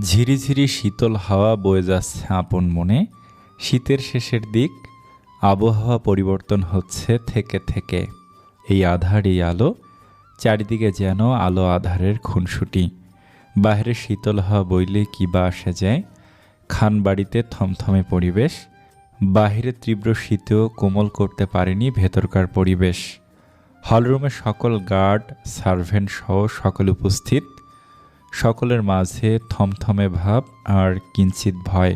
ঝিরিঝিরি শীতল হাওয়া বয়ে যাচ্ছে আপন মনে। শীতের শেষের দিক, আবহাওয়া পরিবর্তন হচ্ছে থেকে থেকে। এই আঁধার এই আলো, চারিদিকে যেন আলো আঁধারের খুনসুটি। বাইরে শীতল হাওয়া বইলে কি বা আসে যায়। খানবাড়িতে থমথমে পরিবেশ। বাহিরে তীব্র শীতেও কোমল করতে পারেনি ভেতরকার পরিবেশ। হলরুমে সকল গার্ড, সার্ভেন্ট সহ সকল উপস্থিত। সকলের মাঝে থমথমে ভাব আর কিঞ্চিত ভয়।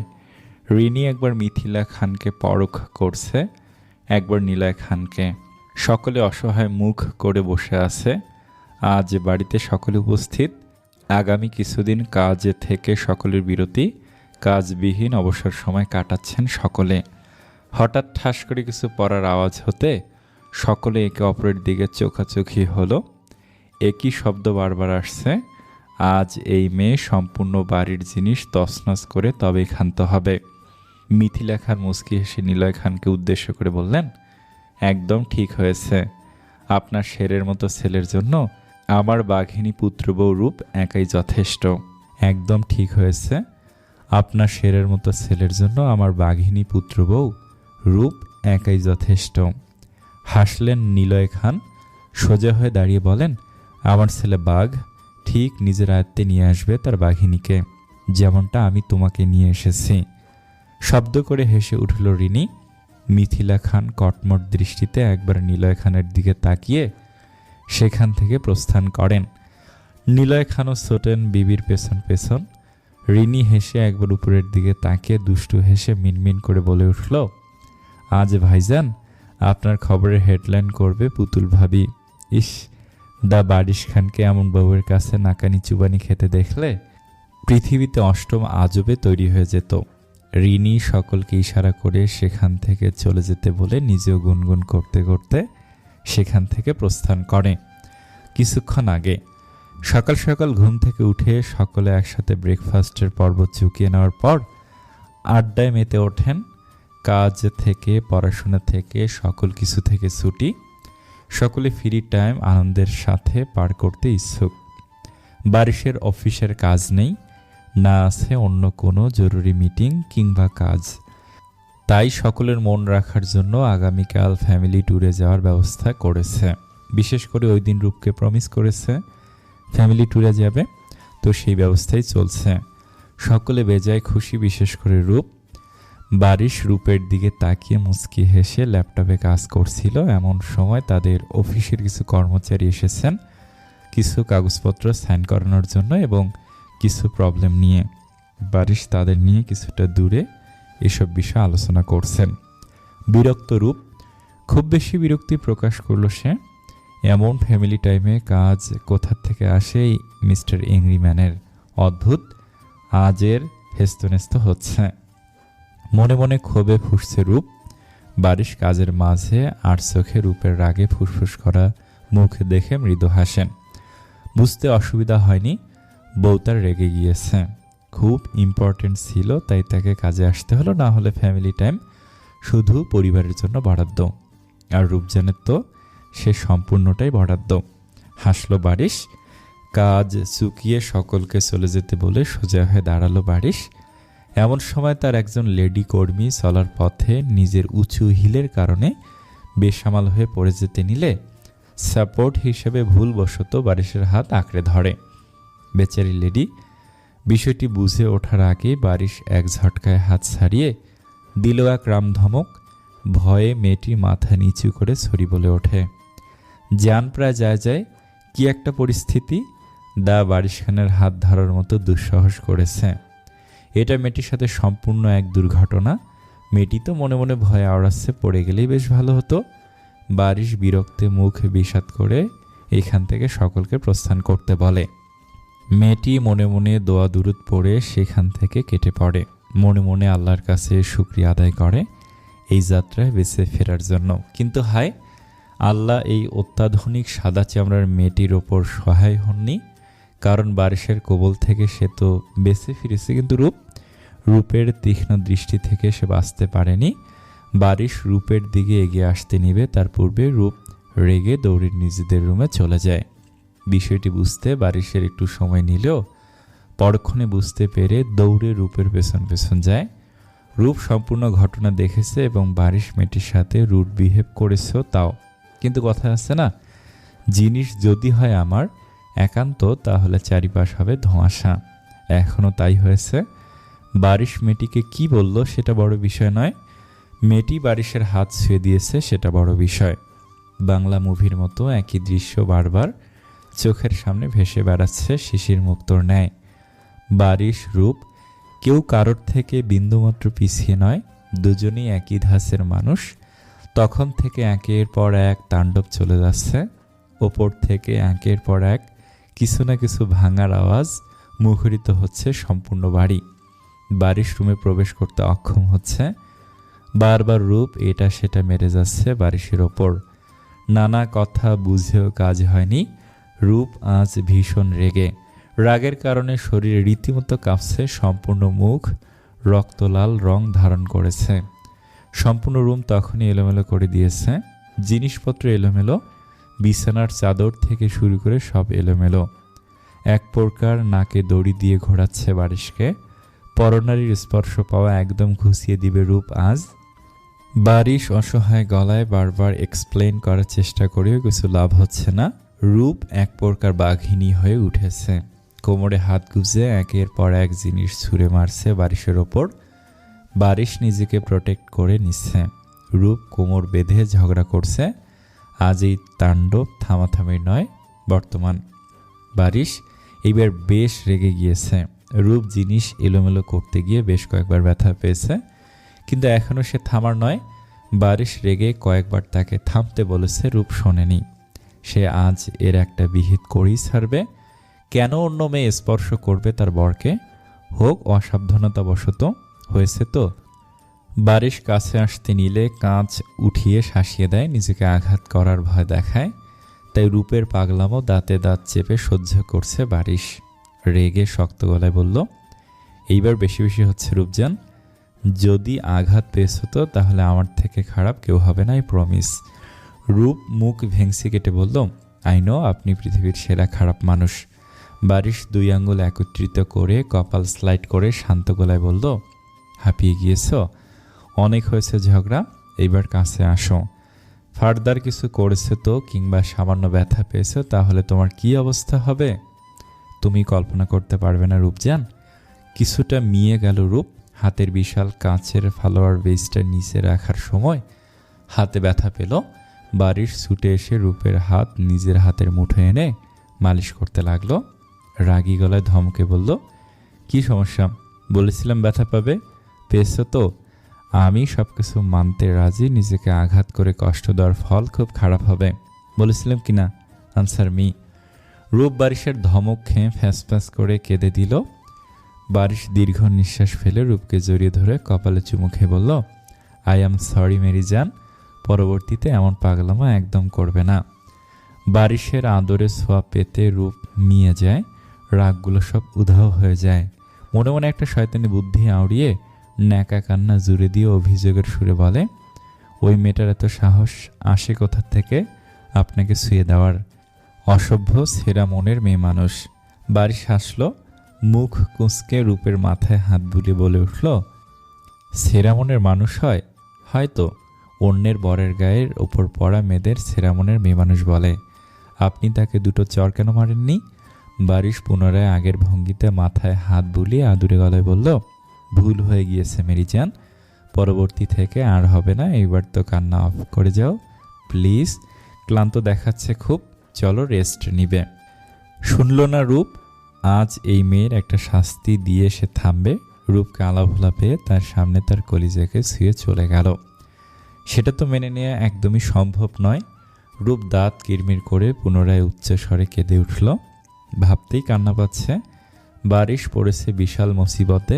রিনি একবার মিথিলা খানকে পরখ করছে, একবার নিলয় খানকে। সকলে অসহায় মুখ করে বসে আছে। আজ বাড়িতে সকলে উপস্থিত। আগামী কিছুদিন কাজ থেকে সকলের বিরতি, কাজবিহীন অবসর সময় কাটাচ্ছেন সকলে। হঠাৎ ঠাস করে কিছু পড়ার আওয়াজ হতে সকলে একে অপরের দিকে চোখাচোখি হলো। একই শব্দ বারবার আসছে, আজ এই মেয়ে সম্পূর্ণ বাড়ির জিনিস তছনছ করে তবেই ক্ষান্ত হবে। মিথিলা খান মুচকি হেসে নিলয় খানকে উদ্দেশ্য করে বললেন, একদম ঠিক হয়েছে। আপনার শেরের মতো ছেলের জন্য আমার বাঘিনী পুত্রবউ রূপ একাই যথেষ্ট। একদম ঠিক হয়েছে। আপনার শেরের মতো ছেলের জন্য আমার বাঘিনী পুত্রবউ রূপ একাই যথেষ্ট। হাসলেন নিলয় খান। সোজা হয়ে দাঁড়িয়ে বলেন, আমার ছেলে বাঘ ঠিক নিজের আয়ত্তে নিয়ে আসবে তার বাঘিনীকে, যেমনটা আমি তোমাকে নিয়ে এসেছি। শব্দ করে হেসে উঠল রিনি। মিথিলা খান কটমট দৃষ্টিতে একবার নিলয় খানের দিকে তাকিয়ে সেখান থেকে প্রস্থান করেন। নিলয় খানও ছোটেন বিবির পেছন পেছন। রিনি হেসে একবার উপরের দিকে তাকিয়ে দুষ্টু হেসে মিনমিন করে বলে উঠল, আজ ভাইজান আপনার খবরের হেডলাইন করবে পুতুল ভাবি। ইস, দা বারিশ খানকে এমন বউয়ের কাছে নাকানি চুবানি খেতে দেখলে পৃথিবীতে অষ্টম আজবে তৈরি হয়ে যেত। রিনি সকলকে ইশারা করে সেখান থেকে চলে যেতে বলে নিজেও গুনগুন করতে করতে সেখান থেকে প্রস্থান করে। কিছুক্ষণ আগে সকাল সকাল ঘুম থেকে উঠে সকলে একসাথে ব্রেকফাস্টের পর্ব চুকিয়ে নেওয়ার পর আড্ডায় মেতে ওঠেন। কাজ থেকে, পড়াশোনা থেকে, সকল কিছু থেকে ছুটি। সকলে ফ্রি টাইম আনন্দের সাথে পার করতে ইচ্ছুক। বারিশের অফিসের কাজ নেই, না আছে অন্য কোনো জরুরি মিটিং কিংবা কাজ। তাই সকলের মন রাখার জন্য আগামীকাল ফ্যামিলি ট্যুরে যাওয়ার ব্যবস্থা করেছে। বিশেষ করে ওই দিন রূপকে প্রমিস করেছে ফ্যামিলি ট্যুরে যাবে, তো সেই ব্যবস্থাই চলছে। সকলে বেজায় খুশি, বিশেষ করে রূপ। বারিশ রূপের দিকে তাকিয়ে মুচকি হেসে ল্যাপটপে কাজ করছিল। এমন সময় তাদের অফিসের কিছু কর্মচারী এসেছেন কিছু কাগজপত্র সাইন করানোর জন্য এবং কিছু প্রবলেম নিয়ে। বারিশ তাদের নিয়ে কিছুটা দূরে এসব বিষয়ে আলোচনা করছেন। বিরক্ত রূপ, খুব বেশি বিরক্তি প্রকাশ করল সে। এমন ফ্যামিলি টাইমে কাজ কোথা থেকে আসে এই মিস্টার এংরিম্যানের? অদ্ভুত, আজের হেস্তনেস্ত হচ্ছে। মনে মনে ক্ষোভে ফুঁসছে রূপ। বারিশ কাজের মাঝে আর চোখে রূপের রাগে ফুসফুস করা মুখ দেখে মৃদু হাসেন। বুঝতে অসুবিধা হয়নি, বউ তার রেগে গিয়েছে। খুব ইম্পর্টেন্ট ছিল, তাই তাকে কাজে আসতে হলো, না হলে ফ্যামিলি টাইম শুধু পরিবারের জন্য বরাদ্দ। আর রূপজানের তো সে সম্পূর্ণটাই বরাদ্দ। হাসলো বারিশ। কাজ চুকিয়ে সকলকে চলে যেতে বলে সোজা হয়ে দাঁড়ালো বারিশ। এমন সময় তার একজন লেডি কর্মী চলার পথে নিজের উঁচু হিলের কারণে বেসামাল হয়ে পড়ে যেতে নিলে সাপোর্ট হিসেবে ভুলবশত বারিশের হাত আঁকড়ে ধরে। বেচারি লেডি বিষয়টি বুঝে ওঠার আগে বারিশ এক ঝটকায় হাত ছাড়িয়ে দিল এক রামধমক। ভয়ে মেয়েটি মাথা নিচু করে সরি বলে ওঠে। জান প্রায় যায়, কি একটা পরিস্থিতি! দা বারিশ খানের হাত ধরার মতো দুঃসাহস করেছে। এটা মেয়েটির সাথে সম্পূর্ণ এক দুর্ঘটনা। মেয়েটি তো মনে মনে ভয়ে আওড়াচ্ছে, পড়ে গেলেই বেশ ভালো হতো। বারিশ বিরক্তে মুখ বিষাদ করে এখান থেকে সকলকে প্রস্থান করতে বলে। মেয়েটি মনে মনে দোয়া দুরুদ পড়ে সেখান থেকে কেটে পড়ে। মনে মনে আল্লাহর কাছে শুকরিয়া আদায় করে এই যাত্রায় বেঁচে ফেরার জন্য। কিন্তু হায়, আল্লাহ এই অত্যাধুনিক সাদা চামড়ার মেয়েটির ওপর সহায় হননি। কারণ বারিশের কবল থেকে সে তো বেঁচে ফিরেছে, কিন্তু রূপের তীক্ষ্ণ দৃষ্টি থেকে সে বাঁচতে পারেনি। বারিশ রূপের দিকে এগিয়ে আসতে নিবে, তার পূর্বে রূপ রেগে দৌড়ে নিজেদের রুমে চলে যায়। বিষয়টি বুঝতে বারিশের একটু সময় নিলেও পরক্ষণে বুঝতে পেরে দৌড়ে রূপের পেছন পেছন যায়। রূপ সম্পূর্ণ ঘটনা দেখেছে এবং বারিশ মেয়েটির সাথে রুড বিহেভ করেছে তাও। কিন্তু কথা আছে না, জিনিস যদি হয় আমার একান্ত, তাহলে চারিপাশ হবে ধোঁয়াশা। এখনও তাই হয়েছে। বারিশ মেয়েটিকে কি বলল সেটা বড় বিষয় নয়, মেয়েটি বারিশের হাত ছুঁয়ে দিয়েছে সেটা বড় বিষয়। বাংলা মুভির মতো একই দৃশ্য বারবার চোখের সামনে ভেসে বেড়াচ্ছে শিশির মুক্তোর ন্যায়। বারিশ, রূপ কেউ কারোর থেকে বিন্দুমাত্র পিছিয়ে নয়, দুজনেই একই ধাঁচের মানুষ। তখন থেকে একের পর এক তাণ্ডব চলে যাচ্ছে। ওপর থেকে একের পর এক কিছু না কিছু ভাঙার আওয়াজ মুখরিত হচ্ছে সম্পূর্ণ বাড়ি। বারিশ রুমে প্রবেশ করতে অক্ষম হচ্ছে। বারবার রূপ এটা সেটা মেরে যাচ্ছে বারিশের ওপর। নানা কথা বুঝেও কাজ হয়নি। রূপ আজ ভীষণ রেগে। রাগের কারণে শরীর রীতিমতো কাঁপছে, সম্পূর্ণ মুখ রক্তলাল রং ধারণ করেছে। সম্পূর্ণ রুম তখনই এলোমেলো করে দিয়েছে। জিনিসপত্র এলোমেলো, বিছানার চাদর থেকে শুরু করে সব এলোমেলো। এক প্রকার নাকে দড়ি দিয়ে ঘোরাচ্ছে বারিশকে। পরনারীর স্পর্শ পাওয়া একদম ঘুষিয়ে দিবে রূপ আজ। বারিশ অসহায় গলায় বারবার এক্সপ্লেন করার চেষ্টা করেও কিছু লাভ হচ্ছে না। রূপ এক প্রকার বাঘিনী হয়ে উঠেছে। কোমরে হাত গুজে একের পর এক জিনিস ছুঁড়ে মারছে বারিশের ওপর। বারিশ নিজেকে প্রোটেক্ট করে নিচ্ছে। রূপ কোমর বেঁধে ঝগড়া করছে। আজ এই তাণ্ডব থামাথামি নয় বর্তমান। বারিশ এইবার বেশ রেগে গিয়েছে। রূপ জিনিস এলোমেলো করতে গিয়ে বেশ কয়েকবার ব্যথা পেয়েছে, কিন্তু এখনও সে থামার নয়। বারিশ রেগে কয়েকবার তাকে থামতে বলেছে, রূপ শোনেনি। সে আজ এর একটা বিহিত করেই ছাড়বে। কেন অন্য মেয়ে স্পর্শ করবে তার বরকে? হোক অসাবধানতাবশত হয়েছে তো। বারিশ কাছে আসতে নিলে কাঁচ উঠিয়ে শাসিয়ে দেয়, নিজেকে আঘাত করার ভয় দেখায়। তাই রূপের পাগলামো দাঁতে দাঁত চেপে সহ্য করছে বারিশ। রেগে শক্ত গলায় বলল, এইবার বেশি বেশি হচ্ছে রূপজান। যদি আঘাত পেয়েছ তো তাহলে আমার থেকে খারাপ কেউ হবে না, প্রমিস। রূপ মুখ ভেংসি কেটে বলল, আই নো আপনি পৃথিবীর সেরা খারাপ মানুষ। বারিশ দুই আঙ্গুল একত্রিত করে কপাল স্লাইড করে শান্ত গলায় বলল, হাঁপিয়ে গিয়েছ? অনেক হয়েছে ঝগড়া, এইবার কাছে আসো। ফার্দার কিছু করেছে তো কিংবা সামান্য ব্যথা পেয়েছ তাহলে তোমার কি অবস্থা হবে তুমি কল্পনা করতে পারবে না রূপজান। কিছুটা মিয়ে গেল রূপ। হাতের বিশাল কাঁচের ফ্লাওয়ার বেসটা নিচে রাখার সময় হাতে ব্যথা পেল। বারিশ ছুটে এসে রূপের হাত নিজের হাতের মুঠো এনে মালিশ করতে লাগলো। রাগী গলায় ধমকে বলল, কি সমস্যা? বলেছিলাম ব্যথা পাবে, পেয়েছ তো। আমি সব কিছু মানতে রাজি, নিজেকে আঘাত করে কষ্ট দেওয়ার ফল খুব খারাপ হবে। বলেছিলাম কিনা? Answer me. রূপ বারিশের ধমক খেয়ে ফ্যাঁস ফ্যাঁস করে কেঁদে দিল। বারিশ দীর্ঘ নিঃশ্বাস ফেলে রূপকে জড়িয়ে ধরে কপালে চুমু খেয়ে বলল, আই অ্যাম সরি মেরি জান, পরবর্তীতে এমন পাগলামো একদম করবে না। বারিশের আদরে ছোঁয়া পেতে রূপ মিয়ে যায়। রাগগুলো সব উধাও হয়ে যায়। মনে মনে একটা শয়তানি বুদ্ধি আউড়িয়ে ন্যাকা কান্না জুড়ে দিয়ে অভিযোগের সুরে বলে, ওই মেয়েটার এত সাহস আসে কোথা থেকে আপনাকে ছুঁয়ে দেওয়ার? অসভ্য ছেঁড়া মনের মেয়ে মানুষ। বারিশ হাসল, মুখ কুঁচকে রূপের মাথায় হাত বুলিয়ে বলে উঠল, ছেঁড়া মনের মানুষ হয়? হয়তো। অন্যের বরের গায়ের ওপর পড়া মেয়েদের ছেঁড়া মনের মেয়ে মানুষ বলে। আপনি তাকে দুটো চর কেন মারেননি? বারিশ পুনরায় আগের ভঙ্গিতে মাথায় হাত বুলিয়ে আদুরে গলায় বলল, ভুল হয়ে গিয়েছে মেরি জান, পরবর্তী থেকে আর হবে না। এইবার তো কান্না অফ করে যাও প্লিজ, ক্লান্ত দেখাচ্ছে খুব, চলো রেস্ট নিবে। শুনল না রূপ। আজ এই মেয়ের একটা শাস্তি দিয়ে সে থামবে। রূপকে আলাভোলা পেয়ে তার সামনে তার কলিজাকে ছুঁয়ে চলে গেল। সেটা তো মেনে নেওয়া একদমই সম্ভব নয়। রূপ দাঁত কিরমির করে পুনরায় উচ্চস্বরে কেঁদে উঠল। ভাবতেই কান্না পাচ্ছে। বারিশ পড়েছে বিশাল মুসিবতে।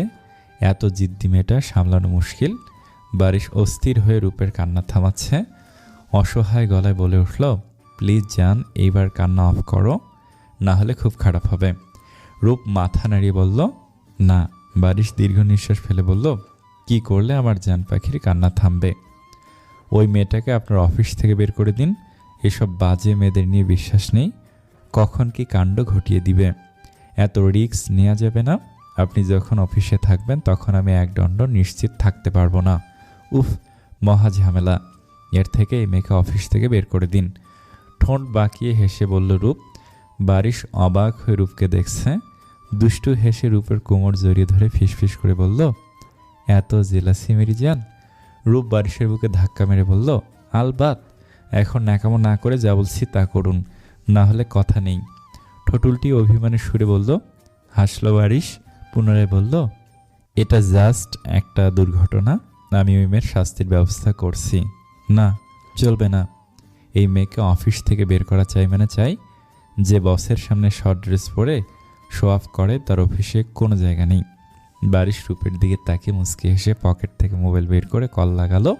এত জিদ্দি মেয়েটা সামলানো মুশকিল। বারিশ অস্থির হয়ে রূপের কান্না থামাচ্ছে। অসহায় গলায় বলে উঠল, প্লিজ জান, এইবার কান্না অফ করো, না হলে খুব খারাপ হবে। রূপ মাথা নাড়িয়ে বলল, না। বারিশ দীর্ঘ নিঃশ্বাস ফেলে বলল, কি করলে আমার জান পাখির কান্না থামবে? ওই মেয়েটাকে আপনার অফিস থেকে বের করে দিন। এসব বাজে মেয়েদের নিয়ে বিশ্বাস নেই, কখন কি কাণ্ড ঘটিয়ে দিবে। এত রিস্ক নেওয়া যাবে না। আপনি যখন অফিসে থাকবেন তখন আমি একদণ্ড নিশ্চিত থাকতে পারবো না। উফ, মহা ঝামেলা। এর থেকে এই মেয়েকে অফিস থেকে বের করে দিন। ঠোঁট বাঁকিয়ে হেসে বলল রূপ। বারিশ অবাক হয়ে রূপকে দেখছে। দুষ্টু হেসে রূপের কোমর জড়িয়ে ধরে ফিসফিস করে বলল, এত জেলাসি মেরি জান? রূপ বারিশের বুকে ধাক্কা মেরে বলল, আলবাত, এখন ন্যাকামো না করে যা বলছি তা করুন, না হলে কথা নেই। ঠোঁটুলটি অভিমানের সুরে বলল। হাসল বারিশ, পুনরায় বলল, এটা জাস্ট একটা দুর্ঘটনা, আমি ওই মেয়ের শাস্তির ব্যবস্থা করছি। না, চলবে না। এই মেয়েকে অফিস থেকে বের করা চাই মানে চাই। যে বসের সামনে শর্ট ড্রেস পরে শো অফ করে তার অফিসে কোনো জায়গা নেই। বারিশ রূপের দিকে তাকিয়ে মুচকি হেসে পকেট থেকে মোবাইল বের করে কল লাগালো।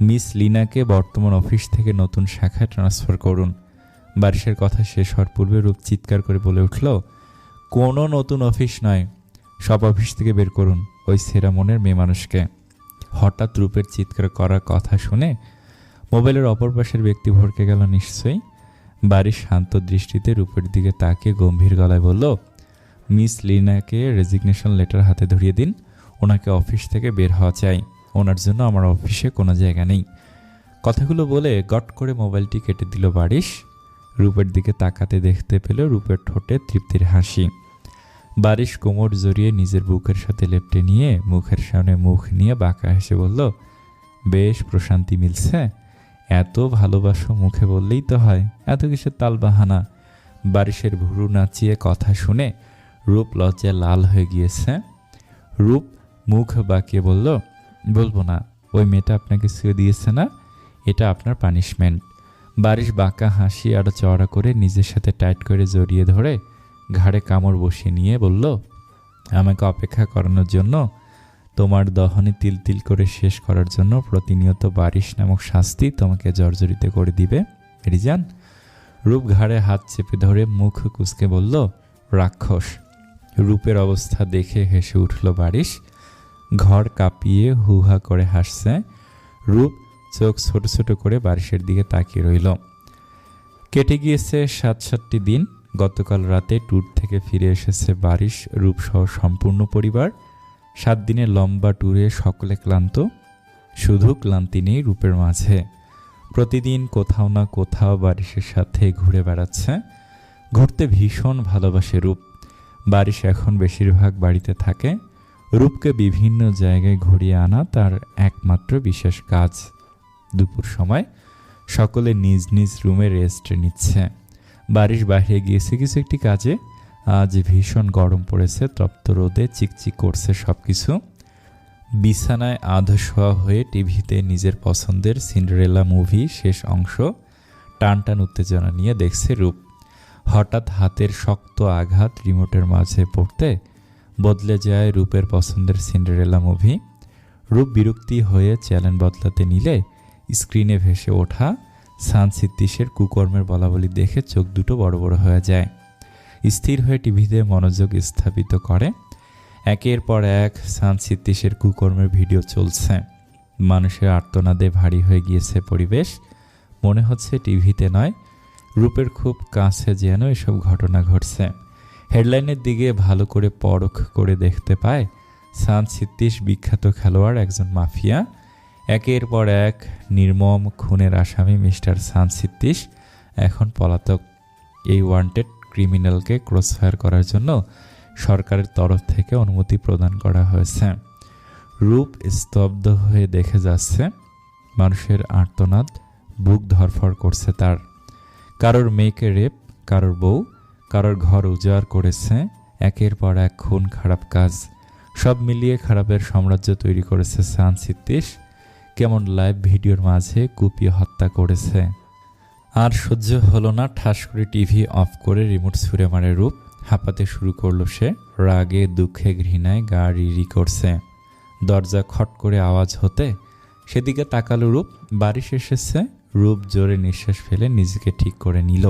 মিস লিনাকে বর্তমান অফিস থেকে নতুন শাখায় ট্রান্সফার করুন। বারিশের কথা শেষ হওয়ার পূর্বে রূপ চিৎকার করে বলে উঠল, কোনো নতুন অফিস নয়, সব অফিস থেকে বের করুন ওই সেরা মনের মেয়ে মানুষকে। হঠাৎ রূপের চিৎকার করার কথা শুনে মোবাইলের অপর পাশের ব্যক্তি ভড়কে গেল নিশ্চয়ই। বারিশ শান্ত দৃষ্টিতে রূপের দিকে তাকিয়ে গম্ভীর গলায় বলল, মিস লিনাকে রেজিগনেশন লেটার হাতে ধরিয়ে দিন। ওনাকে অফিস থেকে বের হওয়া চাই। ওনার জন্য আমার অফিসে কোনো জায়গা নেই। কথাগুলো বলে গট করে মোবাইলটি কেটে দিল বারিশ। রূপের দিকে তাকাতে দেখতে পেল রূপের ঠোঁটে তৃপ্তির হাসি। বারিশ কোমর জড়িয়ে নিজের বুকের সাথে লেপ্টে নিয়ে মুখের সামনে মুখ নিয়ে বাঁকা হেসে বলল, বেশ প্রশান্তি মিলছে। এত ভালোবাসো মুখে বললেই তো হয়, এত কিসের তালবাহানা। বারিশের ভুরু নাচিয়ে কথা শুনে রূপ লজ্জায় লাল হয়ে গিয়েছে। রূপ মুখ বাঁকিয়ে বলল, বলবো না। ওই মেয়েটা আপনাকে ছুঁয়ে দিয়েছে না, এটা আপনার পানিশমেন্ট। বারিশ বাঁকা হাসি আরো চওড়া করে নিজের সাথে টাইট করে জড়িয়ে ধরে ঘাড়ে কামড় বসিয়ে নিয়ে বলল, আমাকে অপেক্ষা করানোর জন্য, তোমার দহনে তিল তিল করে শেষ করার জন্য প্রতিনিয়ত বারিশ নামক শাস্তি তোমাকে জর্জরিত করে দিবে রিজান। রূপ ঘাড়ে হাত চেপে ধরে মুখ কুঁচকে বলল, রাক্ষস। রূপের অবস্থা দেখে হেসে উঠল বারিশ। ঘর কাঁপিয়ে হুহা করে হাসছে। রূপ চোখ ছোট ছোট করে বারিশের দিকে তাকিয়ে রইল। কেটে গিয়েছে 7-7টি দিন। গতকাল রাতে ট্যুর থেকে ফিরে এসেছে বারিশ, রূপসহ সম্পূর্ণ পরিবার। 7 দিনের লম্বা ট্যুরে সকলে ক্লান্ত। শুধু ক্লান্তি নেই রূপের মাঝে। প্রতিদিন কোথাও না কোথাও বারিশের সাথে ঘুরে বেড়াচ্ছে। ঘুরতে ভীষণ ভালোবাসে রূপ। বারিশ এখন বেশিরভাগ বাড়িতে থাকে। রূপকে বিভিন্ন জায়গায় ঘুরিয়ে আনা তার একমাত্র বিশেষ কাজ। দুপুর সময় সকলে নিজ নিজ রুমে রেস্ট নিচ্ছে। বারিশ বাইরে গিয়েছে কিছু একটি কাজে। আজ ভীষণ গরম পড়েছে, তপ্ত রোদে চিকচিক করছে সবকিছু। বিছানায় আধশোয়া হয়ে টিভিতে নিজের পছন্দের সিন্ডারেলা মুভি শেষ অংশ টান টান উত্তেজনা নিয়ে দেখছে রূপ। হঠাৎ হাতের শক্ত আঘাত রিমোটের মাঝে পড়তে বদলে যায় রূপের পছন্দের সিন্ডারেলা মুভি। রূপ বিরক্তি হয়ে চ্যানেল বদলাতে নিলে স্ক্রিনে ভেসে ওঠা সানসিদ্দিশের কুকর্মের বলাবলি দেখে চোখ দুটো বড় বড় হয়ে যায়। স্থির হয়ে টিভিতে মনোযোগ স্থাপিত করে। একের পর এক সানসিদ্দিশের কুকর্মের ভিডিও চলছে। মানুষের আর্তনাদে ভারী হয়ে গিয়েছে পরিবেশ। মনে হচ্ছে টিভিতে নয়, রূপের খুব কাছে যেন এসব ঘটনা ঘটছে। হেডলাইনের দিকে ভালো করে পরখ করে দেখতে পায় সানসিদ্দিশ বিখ্যাত খেলোয়াড়, একজন মাফিয়া। একের পর এক নির্মম খুনের আসামি মিস্টার সানসিদ্দিশ এখন পলাতক। এই ওয়ান্টেড ক্রিমিনালকে ক্রসফায়ার করার জন্য সরকারের তরফ থেকে অনুমতি প্রদান করা হয়েছে। রূপ স্তব্ধ হয়ে দেখে যাচ্ছে। মানুষের আর্তনাদ, বুক ধরফর করছে তার। কারোর মেয়েকে রেপ, কারোর বউ, কারোর ঘর উজাড় করেছে। একের পর এক খুন, খারাপ কাজ, সব মিলিয়ে খারাপের সাম্রাজ্য তৈরি করেছে সানসিদ্দিশ। কেমন লাইভ ভিডিওর মাঝে কুপিয়ে হত্যা করেছে। আর সহ্য হলো না, ঠাস করে টিভি অফ করে রিমোট ছুঁড়ে মারে রূপ। হাঁপাতে শুরু করলো সে। রাগে, দুঃখে, ঘৃণায় গা রিরি করছে। দরজা খট করে আওয়াজ হতে সেদিকে তাকালো রূপ। বারিশ এসেছে। রূপ জোরে নিঃশ্বাস ফেলে নিজেকে ঠিক করে নিল।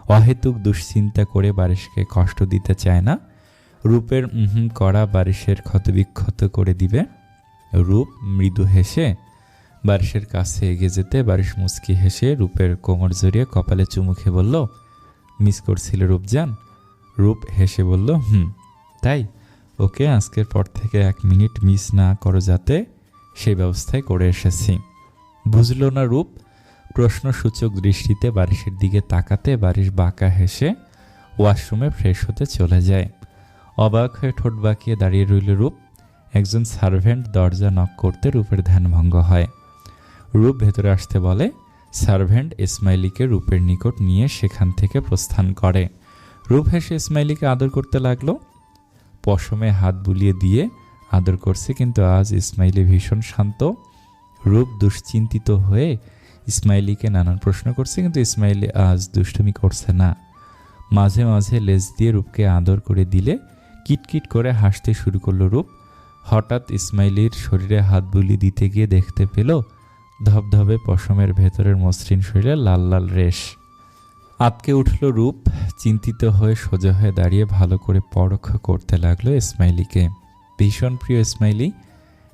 অহেতুক দুশ্চিন্তা করে বারিশকে কষ্ট দিতে চায় না। রূপের করা বারিশের ক্ষতবিক্ষত করে দিবে। রূপ মৃদু হেসে বারিশের কাছে এগিয়ে যেতে বারিশ মুচকি হেসে রূপের কোমর জড়িয়ে কপালে চুমু খেয়ে বলল, মিস করছিলে রূপজান? রূপ হেসে বলল, তাই? ওকে আজকের পর থেকে 1 মিনিট মিস না করো যাতে, সেই ব্যবস্থায় করে এসেছি। বুঝল না রূপ। প্রশ্নসূচক দৃষ্টিতে বারিশের দিকে তাকাতে বারিশ বাঁকা হেসে ওয়াশরুমে ফ্রেশ হতে চলে যায়। অবাক হয়ে ঠোঁট বাঁকিয়ে দাঁড়িয়ে রইল রূপ। একজন সার্ভেন্ট দরজা নক করতে রূপের ধ্যানভঙ্গ হয়। রূপ ভেতরে আসতে বলে। সার্ভেন্ট ইসমাইলিকে রূপের নিকট নিয়ে সেখান থেকে প্রস্থান করে। রূপ হেসে ইসমাইলিকে আদর করতে লাগলো। পশমে হাত বুলিয়ে দিয়ে আদর করছে, কিন্তু আজ ইসমাইলি ভীষণ শান্ত। রূপ দুশ্চিন্তিত হয়ে ইসমাইলিকে নানান প্রশ্ন করছে, কিন্তু ইসমাইলি আজ দুষ্টুমি করছে না। মাঝে মাঝে লেজ দিয়ে রূপকে আদর করে দিলে কিটকিট করে হাসতে শুরু করলো রূপ। হঠাৎ ইসমাইলির শরীরে হাত বুলিয়ে দিতে গিয়ে দেখতে পেল ধবধবে পশমের ভেতরের মসৃণ শরীরে লাল লাল রেশ। আতকে উঠল রূপ। চিন্তিত হয়ে সোজা হয়ে দাঁড়িয়ে ভালো করে পরখ করতে লাগলো ইসমাইলিকে। ভীষণ প্রিয় ইসমাইলি,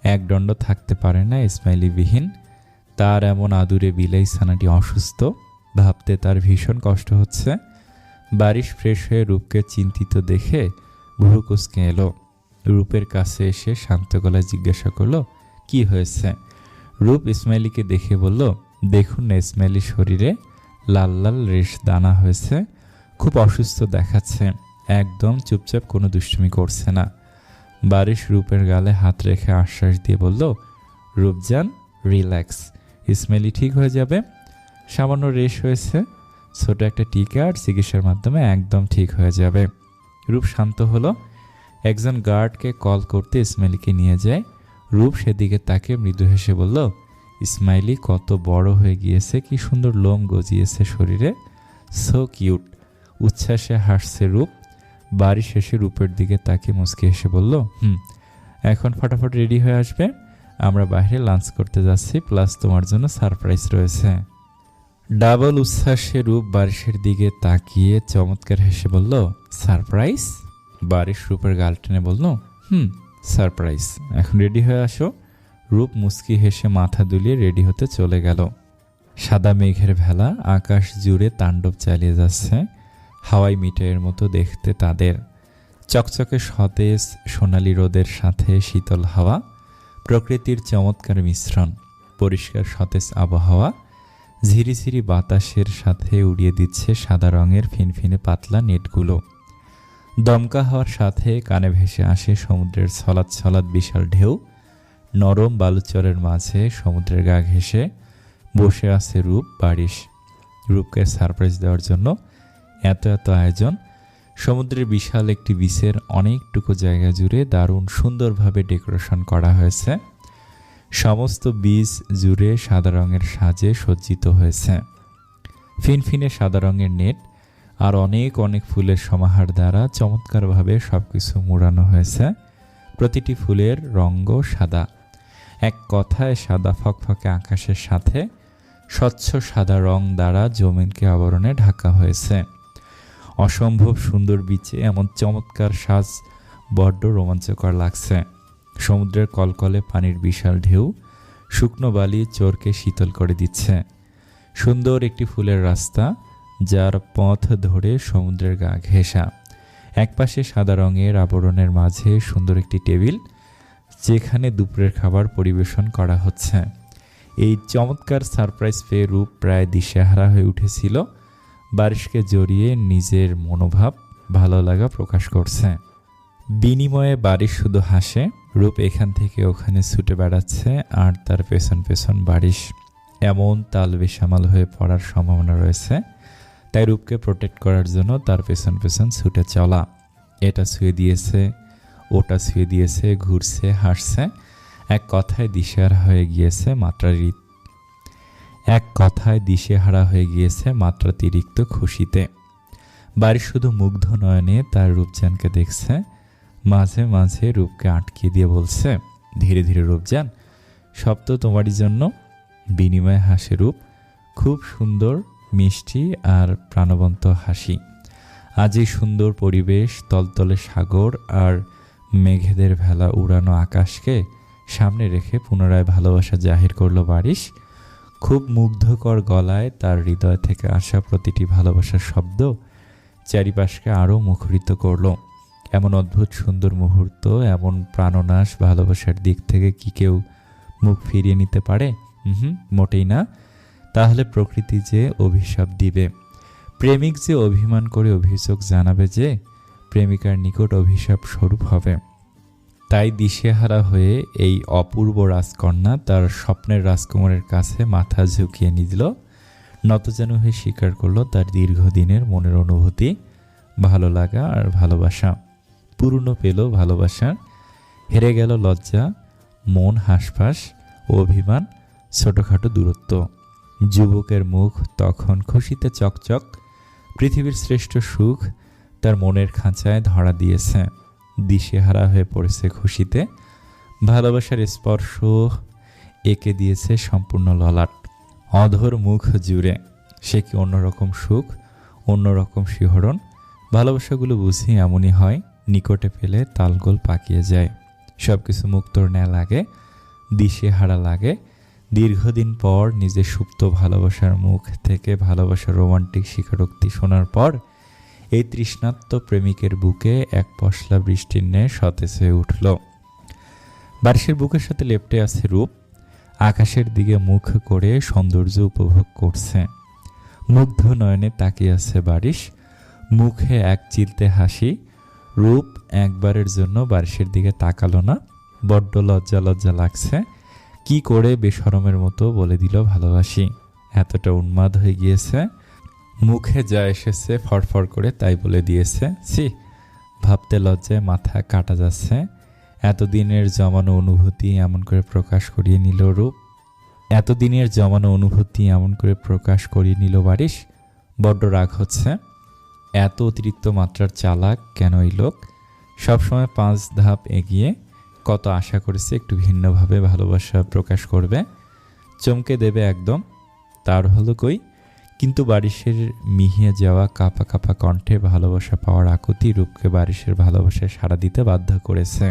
একদণ্ড থাকতে পারে না ইসমাইলি বিহীন। তার এমন আদুরে বিলাই ছানাটি অসুস্থ, ভাবতে তার ভীষণ কষ্ট হচ্ছে। বারিশ ফ্রেশ হয়ে রূপকে চিন্তিত দেখে ভুরু কুঁচকে এলো। রূপের কাছে এসে শান্ত গলায় জিজ্ঞাসা করলো, কি হয়েছে? রূপ ইসমাইলিকে দেখে বলল, দেখুন না ইসমাইলির শরীরে লাল লাল রেশ দানা হয়েছে, খুব অসুস্থ দেখাচ্ছে, একদম চুপচাপ, কোনো দুষ্টুমি করছে না। বারিশ রূপের গালে হাত রেখে আশ্বাস দিয়ে বলল, রূপজান রিল্যাক্স, ইসমাইলি ঠিক হয়ে যাবে। সামান্য রেশ হয়েছে, ছোট একটা টিকা আর চিকিৎসার মাধ্যমে একদম ঠিক হয়ে যাবে। রূপ শান্ত হলো। একজন গার্ডকে কল করতে ইসমাইলিকে নিয়ে যায়। রূপ সেদিকে তাকে মৃদু হেসে বলল, ইসমাইলি কত বড় হয়ে গিয়েছে, কি সুন্দর লোম গজিয়েছে শরীরে, সো কিউট। উচ্ছ্বাসে হাসছে রূপ। বাড়ি শেষে রূপের দিকে তাকে মুচকি হেসে বলল, এখন ফটাফট রেডি হয়ে আসবে, আমরা বাইরে লাঞ্চ করতে যাচ্ছি, প্লাস তোমার জন্য সারপ্রাইজ রয়েছে। ডাবল উচ্ছ্বাসে রূপ বারিশের দিকে তাকিয়ে চমৎকার হেসে বলল, সারপ্রাইজ? বারিশ রূপের গাল টেনে বলল, সারপ্রাইজ, এখন রেডি হয়ে আসো। রূপ মুচকি হেসে মাথা দুলিয়ে রেডি হতে চলে গেল। সাদা মেঘের ভেলা আকাশ জুড়ে তাণ্ডব চালিয়ে যাচ্ছে, হাওয়াই মিঠাইয়ের মতো দেখতে তাদের। চকচকে সতেজ সোনালি রোদের সাথে শীতল হাওয়া, প্রকৃতির চমৎকার মিশ্রণ। পরিষ্কার সতেজ আবহাওয়া ঝিরিঝিরি বাতাসের সাথে উড়িয়ে দিচ্ছে সাদা রঙের ফিনফিনে পাতলা নেটগুলো। দমকা হওয়ার সাথে কানে ভেসে আসে সমুদ্রের ছলাৎ ছলাৎ বিশাল ঢেউ। নরম বালুচরের মাঝে সমুদ্রের গা ঘেঁষে বসে আছে রূপ বারিশ। রূপকে সারপ্রাইজ দেওয়ার জন্য এত এত আয়োজন। সমুদ্রের বিশাল একটি বিচের অনেকটুকু জায়গা জুড়ে দারুণ সুন্দরভাবে ডেকোরেশন করা হয়েছে। সমস্ত বীজ জুড়ে সাদা রঙের সাজে সজ্জিত হয়েছে। ফিনফিনে সাদা রঙের নেট আর অনেক অনেক ফুলের সমাহার দ্বারা চমৎকারভাবে সবকিছু মোড়ানো হয়েছে। প্রতিটি ফুলের রঙও সাদা। এক কথায় সাদা ফকফকে আকাশের সাথে স্বচ্ছ সাদা রং দ্বারা জমিনকে আবরণে ঢাকা হয়েছে। অসম্ভব সুন্দর বিচে এমন চমৎকার সাজ বড্ড রোমাঞ্চকর লাগছে। সমুদ্রের কলকলে পানির বিশাল ঢেউ শুকনো বালি চোরকে শীতল করে দিচ্ছে। সুন্দর একটি ফুলের রাস্তা, যার পথ ধরে সমুদ্রের গা ঘেঁষা। একপাশে সাদা রঙের আবরণের মাঝে সুন্দর একটি টেবিল, যেখানে দুপুরের খাবার পরিবেশন করা হচ্ছে। এই চমৎকার সারপ্রাইজ পেয়ে রূপ প্রায় দিশেহারা হয়ে উঠেছিল। বারিশকে জড়িয়ে নিজের মনোভাব ভালো লাগা প্রকাশ করছে। বিনিময়ে বারিশ শুধু হাসে। রূপ এখান থেকে ওখানে ছুটে বেড়াচ্ছে, আর তার পেছন পেছন বারিশ। এমন তাল বেসামাল হয়ে পড়ার সম্ভাবনা রয়েছে, তাই রূপকে প্রোটেক্ট করার জন্য তার পেছন পেছন ছুটে চলা। এটা ছুঁয়ে দিয়েছে, ওটা ছুঁয়ে দিয়েছে, ঘুরছে, হাসছে। এক কথায় দিশেহারা হয়ে গিয়েছে মাত্রাতিরিক্ত খুশিতে। বাড়ি শুধু মুগ্ধ নয়নে তার রূপজানকে দেখছে। মাঝে মাঝে রূপকে আটকে দিয়ে বলছে, ধীরে ধীরে রূপজান, সব তো তোমারই জন্য। বিনিময়ে হাসে রূপ, খুব সুন্দর মিষ্টি আর প্রাণবন্ত হাসি। আজ এই সুন্দর পরিবেশ, তলতলে সাগর আর মেঘেদের ভেলা উড়ানো আকাশকে সামনে রেখে পুনরায় ভালোবাসা জাহির করলো বারিশ। খুব মুগ্ধকর গলায় তার হৃদয় থেকে আসা প্রতিটি ভালোবাসার শব্দ চারিপাশকে আরও মুখরিত করলো। এমন অদ্ভুত সুন্দর মুহূর্ত, এমন প্রাণনাশ ভালোবাসার দিক থেকে কি কেউ মুখ ফিরিয়ে নিতে পারে? মোটেই না। তাহলে প্রকৃতি যে অভিশাপ দিবে, প্রেমিক যে অভিমান করে অভিযোগ জানাবে, যে প্রেমিকার নিকট অভিশাপ স্বরূপ হবে। তাই দিশেহারা হয়ে এই অপূর্ব রাজকন্যা তার স্বপ্নের রাজকুমারের কাছে মাথা ঝুঁকিয়ে নিল, নতজানু হয়ে স্বীকার করলো তার দীর্ঘদিনের মনের অনুভূতি, ভালো লাগা আর ভালোবাসা। পূর্ণ পেল ভালোবাসা, হেরে গেল লজ্জা, মন হাঁসফাঁস ও অভিমান, ছোটোখাটো দূরত্ব। যুবকের মুখ তখন খুশিতে চকচক। পৃথিবীর শ্রেষ্ঠ সুখ তার মনের খাঁচায় ধরা দিয়েছে। দিশেহারা হয়ে পড়েছে খুশিতে। ভালোবাসার স্পর্শ এঁকে দিয়েছে সম্পূর্ণ ললাট, অধর মুখ জুড়ে। সে কি অন্যরকম সুখ, অন্যরকম শিহরণ। ভালোবাসাগুলো বুঝি এমনই হয়, নিকটে পেলে তালগোল পাকিয়ে যায়। সব কিছু মুক্তর ন্যায় লাগে, দিশেহারা লাগে। দীর্ঘদিন পর নিজের সুপ্ত ভালোবাসার মুখ থেকে ভালোবাসার রোমান্টিক স্বীকারোক্তি শোনার পর এই তৃষ্ণাত্ম প্রেমিকের বুকে এক পশলা বৃষ্টির ন্যায় সতেজ হয়ে উঠল। বারিশের বুকের সাথে লেপ্টে আছে রূপ, আকাশের দিকে মুখ করে সৌন্দর্য উপভোগ করছে। মুগ্ধ নয়নে তাকিয়ে আছে বারিশ, মুখে এক চিলতে হাসি। রূপ একবারের জন্য বারিশের দিকে তাকালো না। বড্ড লজ্জা লজ্জা লাগছে। কি করে বেশরমের মতো বলে দিল ভালোবাসি। এতটা উন্মাদ হয়ে গিয়েছে, মুখে যা এসেছে ফরফর করে তাই বলে দিয়েছে। ছি, ভাবতে লজ্জায় মাথা কাটা যাচ্ছে। এতদিনের জমানো অনুভূতি এমন করে প্রকাশ করিয়ে নিল রূপ, এতদিনের জমানো অনুভূতি এমন করে প্রকাশ করিয়ে নিল বারিশ। বড্ড রাগ হচ্ছে। এত অতিরিক্ত মাত্রার চালাক কেন এই লোক? সবসময় 5 ধাপ এগিয়ে। কত আশা করেছে একটু ভিন্নভাবে ভালোবাসা প্রকাশ করবে, চমকে দেবে একদম। তার হলো কই? কিন্তু বারিশের মিহিয়ে যাওয়া কাঁপা কাঁপা কণ্ঠে ভালোবাসা পাওয়ার আকুতি রূপকে বারিশের ভালোবাসায় সাড়া দিতে বাধ্য করেছে।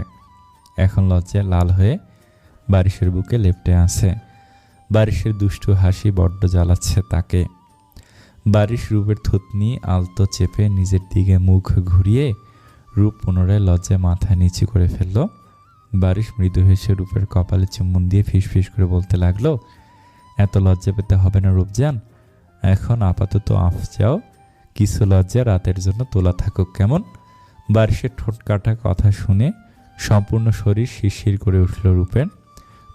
এখন লজ্জায় লাল হয়ে বারিশের বুকে লেপ্টে আছে। বারিশের দুষ্টু হাসি বড্ড জ্বালাচ্ছে তাকে। বারিশ রূপের থুতনি আলতো চেপে নিজের দিকে মুখ ঘুরিয়ে রূপ পুনরায় লজ্জায় মাথা নিচু করে ফেলল। বারিশ মৃদু হেসে রূপের কপালে চুম্বন দিয়ে ফিসফিস করে বলতে লাগলো, এত লজ্জা পেতে হবে না রূপজান, এখন আপাতত আফ যাও। কিছু লজ্জা রাতের জন্য তোলা থাকুক কেমন? বারিশের ঠোঁট কাটা কথা শুনে সম্পূর্ণ শরীর শিরশির করে উঠল রূপের।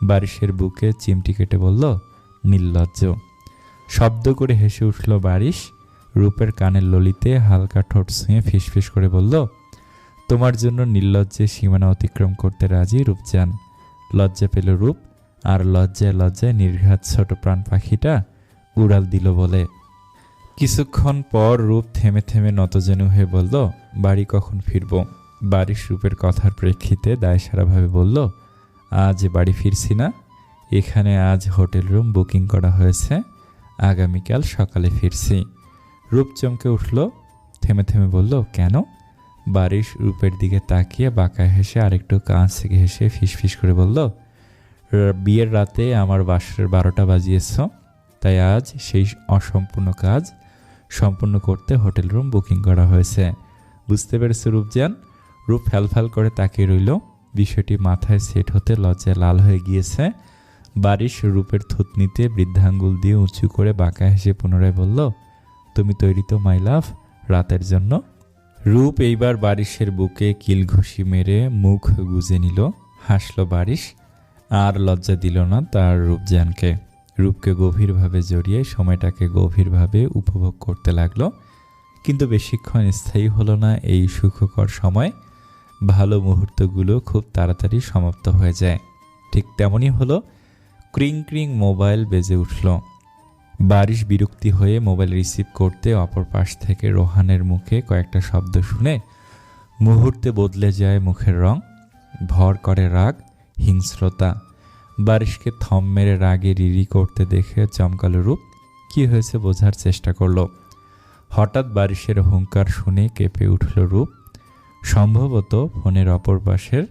বারিশের বুকে চিমটি কেটে বলল, নির্লজ্জ। শব্দ করে হেসে উঠল বারিশ। রূপের কানের ললিতে হালকা ঠোঁট ছুঁয়ে ফিসফিস করে বলল, তোমার জন্য নির্লজ্জে সীমানা অতিক্রম করতে রাজি রূপজান। লজ্জা পেল রূপ, আর লজ্জায় লজ্জায় নির্ঘাত ছোট প্রাণ পাখিটা উড়াল দিল বলে। কিছুক্ষণ পর রূপ থেমে থেমে নতজানু হয়ে বলল, বাড়ি কখন ফিরব? বারিশ রূপের কথার প্রেক্ষিতে দায়সারাভাবে বলল, আজ বাড়ি ফিরছি না, এখানে আজ হোটেল রুম বুকিং করা হয়েছে, আগামীকাল সকালে ফিরছি। রূপ চমকে উঠল, থেমে থেমে বলল, কেন? বারিশ রূপের দিকে তাকিয়ে বাঁকা হেসে আরেকটু কাছ থেকে হেসে ফিসফিস করে বলল, বিয়ের রাতে আমার বাসরের 12টা বাজিয়েছ, তাই আজ সেই অসম্পূর্ণ কাজ সম্পূর্ণ করতে হোটেল রুম বুকিং করা হয়েছে। বুঝতে পেরেছে রূপজান? রূপ ফ্যালফ্যাল করে তাকিয়ে রইল। বিষয়টি মাথায় সেট হতে লজ্জায় লাল হয়ে গিয়েছে। বারিশ রূপের থুতনিতে বৃদ্ধাঙ্গুল দিয়ে উঁচু করে বাঁকা হেসে পুনরায় বলল, তুমি তৈরি তো মাই লাভ রাতের জন্য? রূপ এইবার বারিশের বুকে কিল ঘুষি মেরে মুখ গুজে নিল। হাসল বারিশ, আর লজ্জা দিল না তার রূপজানকে। রূপকে গভীরভাবে জড়িয়ে সময়টাকে গভীরভাবে উপভোগ করতে লাগলো। কিন্তু বেশিক্ষণ স্থায়ী হলো না এই সুখকর সময়। ভালো মুহূর্তগুলো খুব তাড়াতাড়ি সমাপ্ত হয়ে যায়। ঠিক তেমনই হলো। ক্রিং ক্রিং মোবাইল বেজে উঠল। বারিশ বিরক্তি হয়ে মোবাইল রিসিভ করতে অপর পাশ থেকে রোহানের মুখে কয়েকটা শব্দ শুনে মুহূর্তে বদলে যায় মুখের রং। ভর করে রাগ, হিংস্রতা। বারিশকে থম মেরে রাগে রিরি করতে দেখে চমকালো রূপ। কি হয়েছে বোঝার চেষ্টা করল। হঠাৎ বারিশের হুঙ্কার শুনে কেঁপে উঠল রূপ। সম্ভবত ফোনের অপর পাশের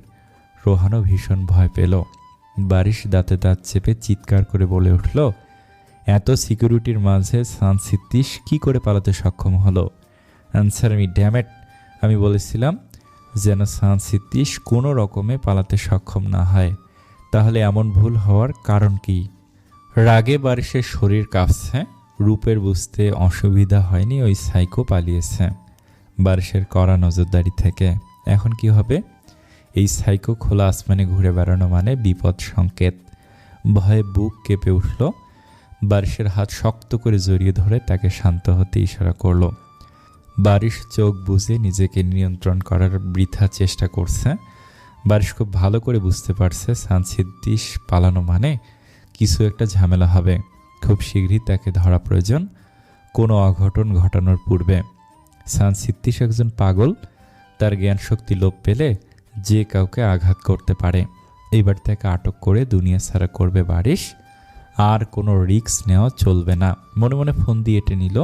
রোহানও ভীষণ ভয় পেল। বারিশ দাঁতে দাঁত চেপে চিৎকার করে বলে উঠল, এত সিকিউরিটির মাঝে সানসিদ্দিশ কি করে পালাতে সক্ষম হলো? Answer me damn it. আমি বলেছিলাম যেন সান সিদ্দিশ কোনো রকমে পালাতে সক্ষম না হয়। তাহলে এমন ভুল হওয়ার কারণ কি? রাগে বারিশের শরীর কাঁপছে। রূপের বুঝতে অসুবিধা হয়নি ওই সাইকো পালিয়েছে বারিশের কড়া নজরদারি থেকে। এখন কি হবে? এই সাইকো খোলা আসমানে ঘুরে বেড়ানো মানে বিপদ সংকেত। ভয়ে বুক কেঁপে উঠল। বারিশের হাত শক্ত করে জড়িয়ে ধরে তাকে শান্ত হতে ইশারা করল। বারিশ চোখ বুজে নিজেকে নিয়ন্ত্রণ করার বৃথা চেষ্টা করছে। বারিশ খুব ভালো করে বুঝতে পারছে সান সিদ্দিশ পালানো মানে কিছু একটা ঝামেলা হবে। খুব শীঘ্রই তাকে ধরা প্রয়োজন, কোনো অঘটন ঘটানোর পূর্বে। সান সিদ্দিশ একজন পাগল। তার জ্ঞান শক্তি লোপ পেলে যে কাউকে আঘাত করতে পারে। এইবার তাকে আটক করে দুনিয়া ছাড়া করবে বারিশ। আর কোনো রিস্ক নেওয়া চলবে না। মনে মনে ফোন দিয়ে এঁটে নিল।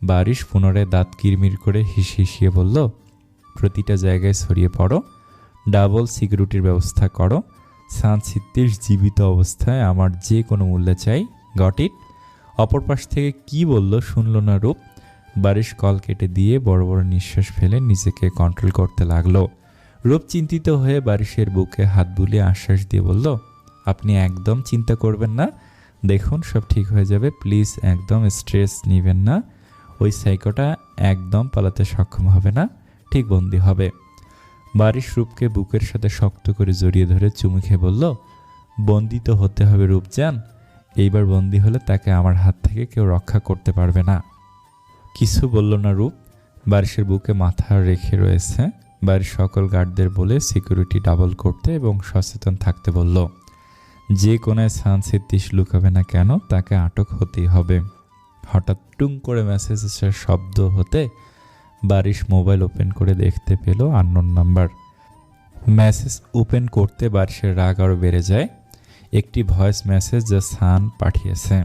বারিশ পুনরায় দাঁত কিরমির করে হিসিয়ে বলল, প্রতিটা জায়গায় ছড়িয়ে পড়ো, ডাবল সিকিউরিটির ব্যবস্থা করো। সান সিদ্দিশ জীবিত অবস্থায় আমার যে কোনো মূল্যে চাই। Got it? অপর পাশ থেকে কি বলল শুনল না রূপ। বারিশ কল কেটে দিয়ে বড় বড় নিঃশ্বাস ফেলে নিজেকে কন্ট্রোল করতে লাগলো। রূপ চিন্তিত হয়ে বারিশের বুকে হাত বুলিয়ে আশ্বাস দিয়ে বলল, আপনি একদম চিন্তা করবেন না, দেখুন সব ঠিক হয়ে যাবে। প্লিজ একদম স্ট্রেস নেবেন না। ওই সাইকোটা একদম পালাতে সক্ষম হবে না, ঠিক বন্দি হবে। বারিশ রূপকে বুকের সাথে শক্ত করে জড়িয়ে ধরে চুমু খেয়ে বলল, বন্দি তো হতে হবে রূপজান। এইবার বন্দি হলে তাকে আমার হাত থেকে কেউ রক্ষা করতে পারবে না। কিছু বলল না রূপ। বারিশের বুকে মাথা রেখে রয়েছে। বাড়ির সকল গার্ডদের বলে সিকিউরিটি ডাবল করতে এবং সচেতন থাকতে বলল। যে কোনায় সান সিদ্দিশ লুকাবে না কেন, তাকে আটক হতেই হবে। হঠাৎ টুং করে মেসেজের শব্দ হতে বারিশ মোবাইল ওপেন করে দেখতে পেল আননোন নাম্বার। মেসেজ ওপেন করতে বারিশের রাগ আরও বেড়ে যায়। একটি ভয়েস মেসেজ যা সান পাঠিয়েছে।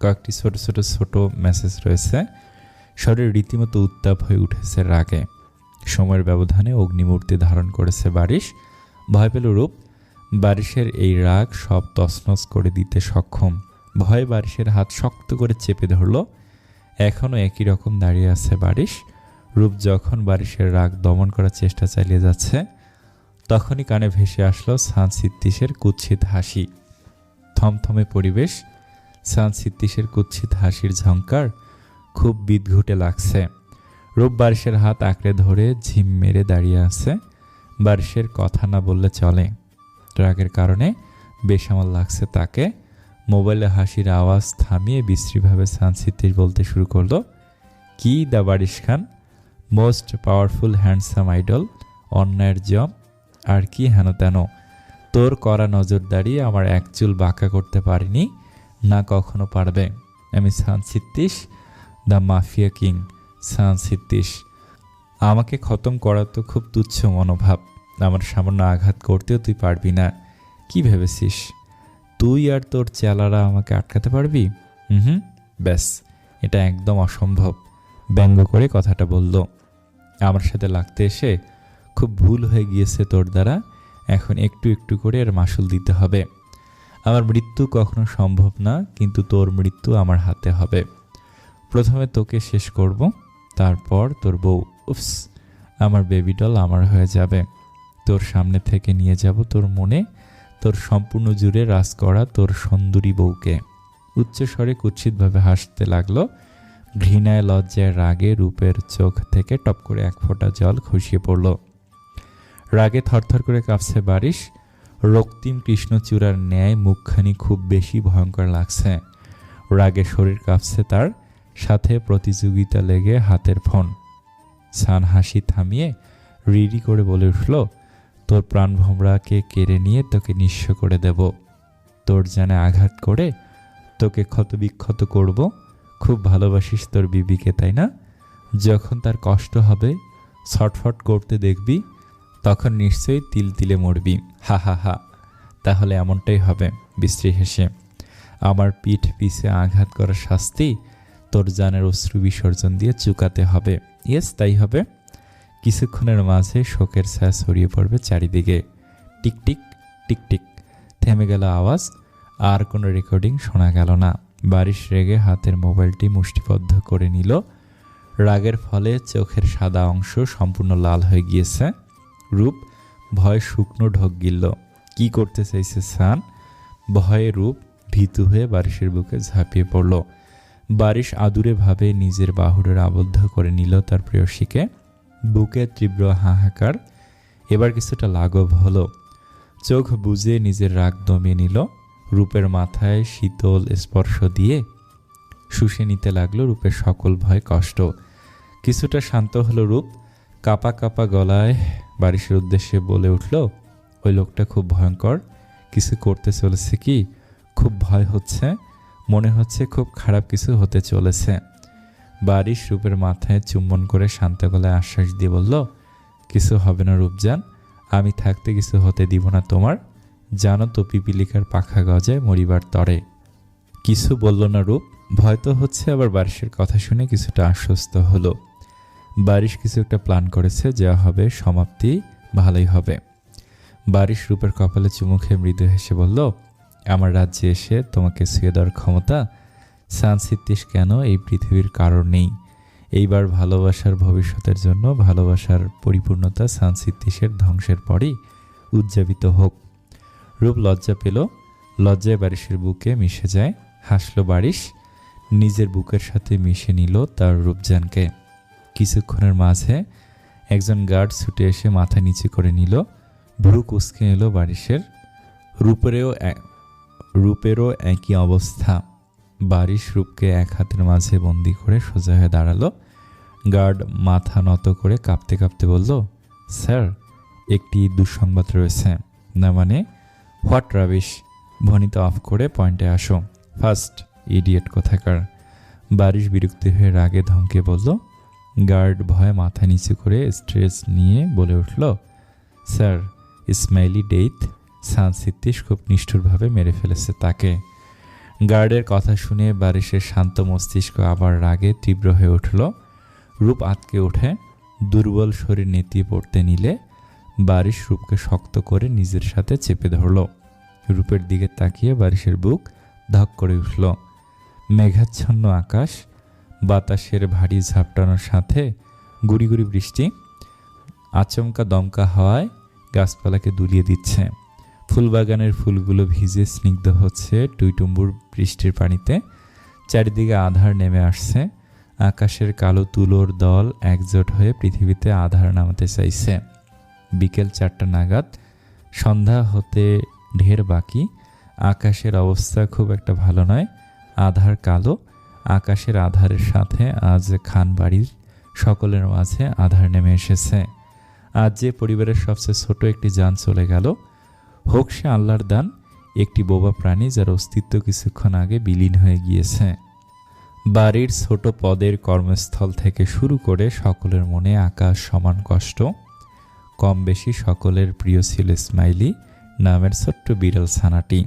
কয়েকটি ছোট ছোট ছোট মেসেজ রয়েছে। শরীর রীতিমতো উত্তাপ হয়ে উঠেছে রাগে। সময়ের ব্যবধানে অগ্নিমূর্তি ধারণ করেছে বারিশ। ভয় পেল রূপ। বারিশের এই রাগ সব তছনছ করে দিতে সক্ষম। ভয়ে বারিশের হাত শক্ত করে চেপে ধরল। এখনও একই রকম দাঁড়িয়ে আছে বারিশ। রূপ যখন বারিশের রাগ দমন করার চেষ্টা চালিয়ে যাচ্ছে, তখনই কানে ভেসে আসলো সান সিদ্দিশের কুৎসিত হাসি। থমথমে পরিবেশ। সান সিদ্দিশের কুৎসিত হাসির ঝংকার খুব বিদঘুটে লাগছে। রূপ বারিশের হাত আঁকড়ে ধরে ঝিম মেরে দাঁড়িয়ে আছে। বারিশের কথা না বললে চলে। রাগের কারণে বেসামাল লাগছে তাকে। মোবাইলে হাসির আওয়াজ থামিয়ে বিশ্রীভাবে সান সিদ্দিশ বলতে শুরু করলো, কি দা বারিশ খান, মোস্ট পাওয়ারফুল হ্যান্ডসাম আইডল, অন্যায়ের জম, আর কি হেন তেন। তোর করা নজরদারি আমার এক চুল বাঁকা করতে পারিনি, না কখনো পারবে। আমি সান সিদ্দিশ, দ্য মাফিয়া কিং, সান সিদ্দিশ। আমাকে খতম করা তো খুব তুচ্ছ মনোভাব। আমার সামান্য আঘাত করতেও তুই পারবি না। কি ভেবেছিস তুই আর তোর চেলারা আমাকে আটকাতে পারবি? ব্যাস, এটা একদম অসম্ভব। ব্যঙ্গ করে কথাটা বলল। আমার সাথে লাগতে এসে খুব ভুল হয়ে গিয়েছে তোর দ্বারা। এখন একটু একটু করে এর মাসুল দিতে হবে। আমার মৃত্যু কখনো সম্ভব না, কিন্তু তোর মৃত্যু আমার হাতে হবে। প্রথমে তোকে শেষ করব, তারপর তোর বউ। উফস, আমার বেবি ডল আমার হয়ে যাবে। তোর সামনে থেকে নিয়ে যাব তোর মনে, তোর সম্পূর্ণ জুড়ে রাজ করা তোর সুন্দরী বউকে। উচ্চস্বরে কুৎসিতভাবে হাসতে লাগলো। ঘৃণায় লজ্জায় রাগে রূপের চোখ থেকে টপ করে এক ফোঁটা জল খসিয়ে পড়ল। রাগে থরথর করে কাঁপছে বারিশ। রক্তিম কৃষ্ণচূড়ার ন্যায় মুখখানি খুব বেশি ভয়ঙ্কর লাগছে। রাগে শরীর কাঁপছে তার, সাথে প্রতিযোগিতা লেগে হাতের ফোন। সান হাসি থামিয়ে রিডি করে বলে উঠল, তোর প্রাণভোমরাকে কেড়ে নিয়ে তোকে নিঃস্ব করে দেব। তোর জানে আঘাত করে তোকে ক্ষতবিক্ষত করব। খুব ভালোবাসিস তোর বিবিকে, তাই না? যখন তার কষ্ট হবে, ছটফট করতে দেখবি, তখন নিশ্চয়ই তিল তিলে মরবি। হা হা হা। তাহলে এমনটাই হবে। বিশ্রী হেসে, আমার পিঠ পিছে আঘাত করার শাস্তি তোর জানের অশ্রু বিসর্জন দিয়ে চুকাতে হবে। ইয়েস, তাই হবে। কিছুক্ষণের মাঝে শোকের ছায়া ছড়িয়ে পড়বে চারিদিকে। টিকটিক টিকটিক থেমে গেল আওয়াজ। আর কোনো রেকর্ডিং শোনা গেল না। বারিশ রেগে হাতের মোবাইলটি মুষ্টিবদ্ধ করে নিল। রাগের ফলে চোখের সাদা অংশ সম্পূর্ণ লাল হয়ে গিয়েছে। রূপ ভয়ে শুকনো ঢোক গিলল। কি করতে চাইছে সান? ভয়ে রূপ ভীতু হয়ে বারিশের বুকে ঝাঁপিয়ে পড়ল। বারিশ আদুরে ভাবে নিজের বাহুরে আবদ্ধ করে নিল তার প্রেয়সীকে। বুকে তীব্র হাহাকার, এবার কিছুটা লাঘব হলো। চোখ বুজে নিজের রাগ দমিয়ে নিল। রূপের মাথায় শীতল স্পর্শ দিয়ে শুষে নিতে লাগলো রূপের সকল ভয় কষ্ট। কিছুটা শান্ত হলো রূপ। কাপা কাপা গলায় বারিশের উদ্দেশ্যে বলে উঠল, ওই লোকটা খুব ভয়ঙ্কর, কিছু করতে চলেছে কি? খুব ভয় হচ্ছে, মনে হচ্ছে খুব খারাপ কিছু হতে চলেছে। বারিশ রূপের মাথায় চুম্বন করে শান্ত গলায় আশ্বাস দিয়ে বলল, কিছু হবে না রূপজান, আমি থাকতে কিছু হতে দিব না তোমার। জানো তো পিপিলিকার পাখা গজায় মরিবার তরে। কিছু বলল না রূপ। ভয় তো হচ্ছে, আবার বারিশের কথা শুনে কিছুটা আশ্বস্ত হলো। বারিশ কিছু একটা প্ল্যান করেছে, যা হবে সমাপ্তি ভালোই হবে। বারিশ রূপের কপালে চুমু খেয়ে মৃদু হেসে বলল, আমার রাজ্যে এসে তোমাকে ছুঁয়ে দেওয়ার ক্ষমতা সানসিত্তিস কেন এই পৃথিবীর কারণ নেই। এইবার ভালোবাসার ভবিষ্যতের জন্য ভালোবাসার পরিপূর্ণতা সানসিত্তিসের ধ্বংসের পরই উদযাপিত হোক। রূপ লজ্জা পেল, লজ্জায় বারিশের বুকে মিশে যায়। হাসল বারিশ, নিজের বুকের সাথে মিশে নিল তার রূপজানকে। কিছুক্ষণের মাঝে একজন গার্ড ছুটে এসে মাথা নিচু করে নিল। ভ্রু কুঁচকে এলো বারিশের। রূপেরও একই অবস্থা। বারিশ রূপকে এক হাতের মাঝে বন্দি করে সোজা হয়ে দাঁড়ালো। গার্ড মাথা নত করে কাঁপতে কাঁপতে বলল, স্যার, একটি দুঃসংবাদ রয়েছে। না মানে? What rubbish! ভনিতা অফ করে পয়েন্টে আসো ফার্স্ট, ইডিয়েট কোথাকার। বারিশ বিরক্তি হয়ে রাগে ধমকে বলল। গার্ড ভয়ে মাথা নিচু করে স্ট্রেস নিয়ে বলে উঠল, স্যার, ইসমাইলি ডেইথ, সানসিত্তিস খুব নিষ্ঠুরভাবে মেরে ফেলেছে তাকে। গার্ডের কথা শুনে বারিশের শান্ত মস্তিষ্ক আবার রাগে তীব্র হয়ে উঠল। রূপ আঁতকে ওঠে। দুর্বল শরীর নেতিয়ে পড়তে নিলে বারিশ রূপকে শক্ত করে নিজের সাথে চেপে ধরল। রূপের দিকে তাকিয়ে বারিশের বুক ধক করে উঠল। মেঘাচ্ছন্ন আকাশ, বাতাসের ভারী ঝাপটানোর সাথে গুড়ি গুড়ি বৃষ্টি, আচমকা দমকা হাওয়ায় গাছপালাকে দুলিয়ে দিচ্ছে। ফুলবাগানের ফুলগুলো ভিজে স্নিগ্ধ হচ্ছে টুইটুম্বুর বৃষ্টির পানিতে। চারিদিকে আধার নেমে আসছে। আকাশের কালো তুলোর দল একজোট হয়ে পৃথিবীতে আধার নামাতে চাইছে। বিকেল 4টা নাগাদ, সন্ধ্যা হতে ঢের বাকি। আকাশের অবস্থা খুব একটা ভালো নয়। আধার কালো। আকাশের আধারের সাথে আজ খানবাড়ির সকলের মাঝে আধার নেমে এসেছে। আজ যে পরিবারের সবচেয়ে ছোট একটি জান চলে গেল, হোক সে আল্লাহর দান, একটি বোবা প্রাণী যার অস্তিত্ব কিছুক্ষণ আগে বিলীন হয়ে গিয়েছে। বাড়ির ছোট পদের কর্মস্থল থেকে শুরু করে সকলের মনে আকাশ সমান কষ্ট। কম বেশি সকলের প্রিয় ছিল ইসমাইলি নামের ছোট্ট বিড়াল ছানাটি।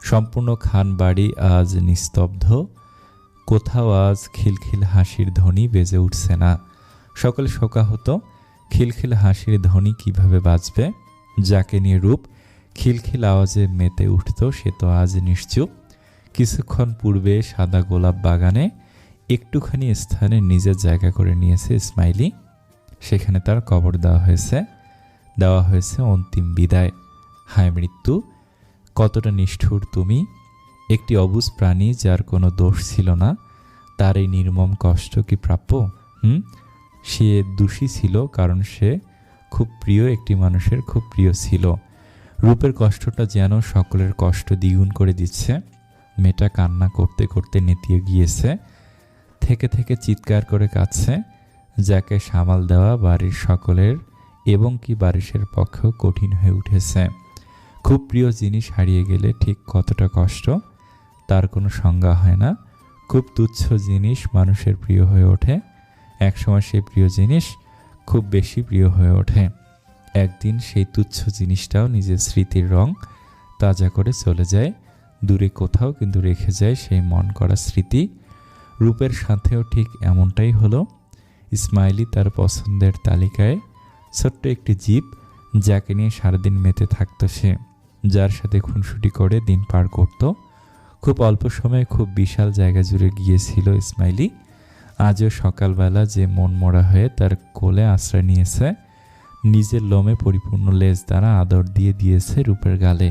সম্পূর্ণ খান বাড়ি আজ নিস্তব্ধ। কোথাও আজ খিলখিল হাসির ধ্বনি বেজে উঠছে না। সকলে শোকাহত। খিলখিল হাসির ধ্বনি কিভাবে বাজবে? যাকে নিয়ে রূপ খিলখিল আওয়াজে মেতে উঠত সে তো আজ নিশ্চুপ। কিছুক্ষণ পূর্বে সাদা গোলাপ বাগানে একটুখানি স্থানে নিজের জায়গা করে নিয়েছে ইসমাইলি। সেখানে তার কবর দেওয়া হয়েছে অন্তিম বিদায়। হায় মৃত্যু, কতটা নিষ্ঠুর তুমি! একটি অবুঝ প্রাণী যার কোনো দোষ ছিল না, তার এই নির্মম কষ্ট কি প্রাপ্য? সে দোষী ছিল কারণ সে খুব প্রিয় একটি মানুষের খুব প্রিয় ছিল। রূপের কষ্টটা যেন সকলের কষ্ট দ্বিগুণ করে দিচ্ছে। মেয়েটা কান্না করতে করতে নেতিয়ে গিয়েছে। থেকে থেকে চিৎকার করে কাঁদছে। যাকে সামাল দেওয়া বাড়ির সকলের এবং কি বারিশের পক্ষেও কঠিন হয়ে উঠেছে। খুব প্রিয় জিনিস হারিয়ে গেলে ঠিক কতটা কষ্ট তার কোনো সংজ্ঞা হয় না। খুব তুচ্ছ জিনিস মানুষের প্রিয় হয়ে ওঠে। একসময় সেই প্রিয় জিনিস খুব বেশি প্রিয় হয়ে ওঠে। একদিন সেই তুচ্ছ জিনিসটাও নিজের স্মৃতির রং তাজা করে চলে যায় দূরে কোথাও, কিন্তু রেখে যায় সেই মন করা স্মৃতি। রূপের সাথেও ঠিক এমনটাই হলো। ইসমাইলি তার পছন্দের তালিকায় ছোট্ট একটি জীব, যাকে নিয়ে সারাদিন মেতে থাকতো সে, যার সাথে খুনসুটি করে দিন পার করত। খুব অল্প সময়ে খুব বিশাল জায়গা জুড়ে গিয়েছিল ইসমাইলি। আজও সকালবেলা যে মন মরা হয়ে তার কোলে আশ্রয় নিয়েছে, নিজের লোমে পরিপূর্ণ লেজ দ্বারা আদর দিয়ে দিয়েছে রূপের গালে।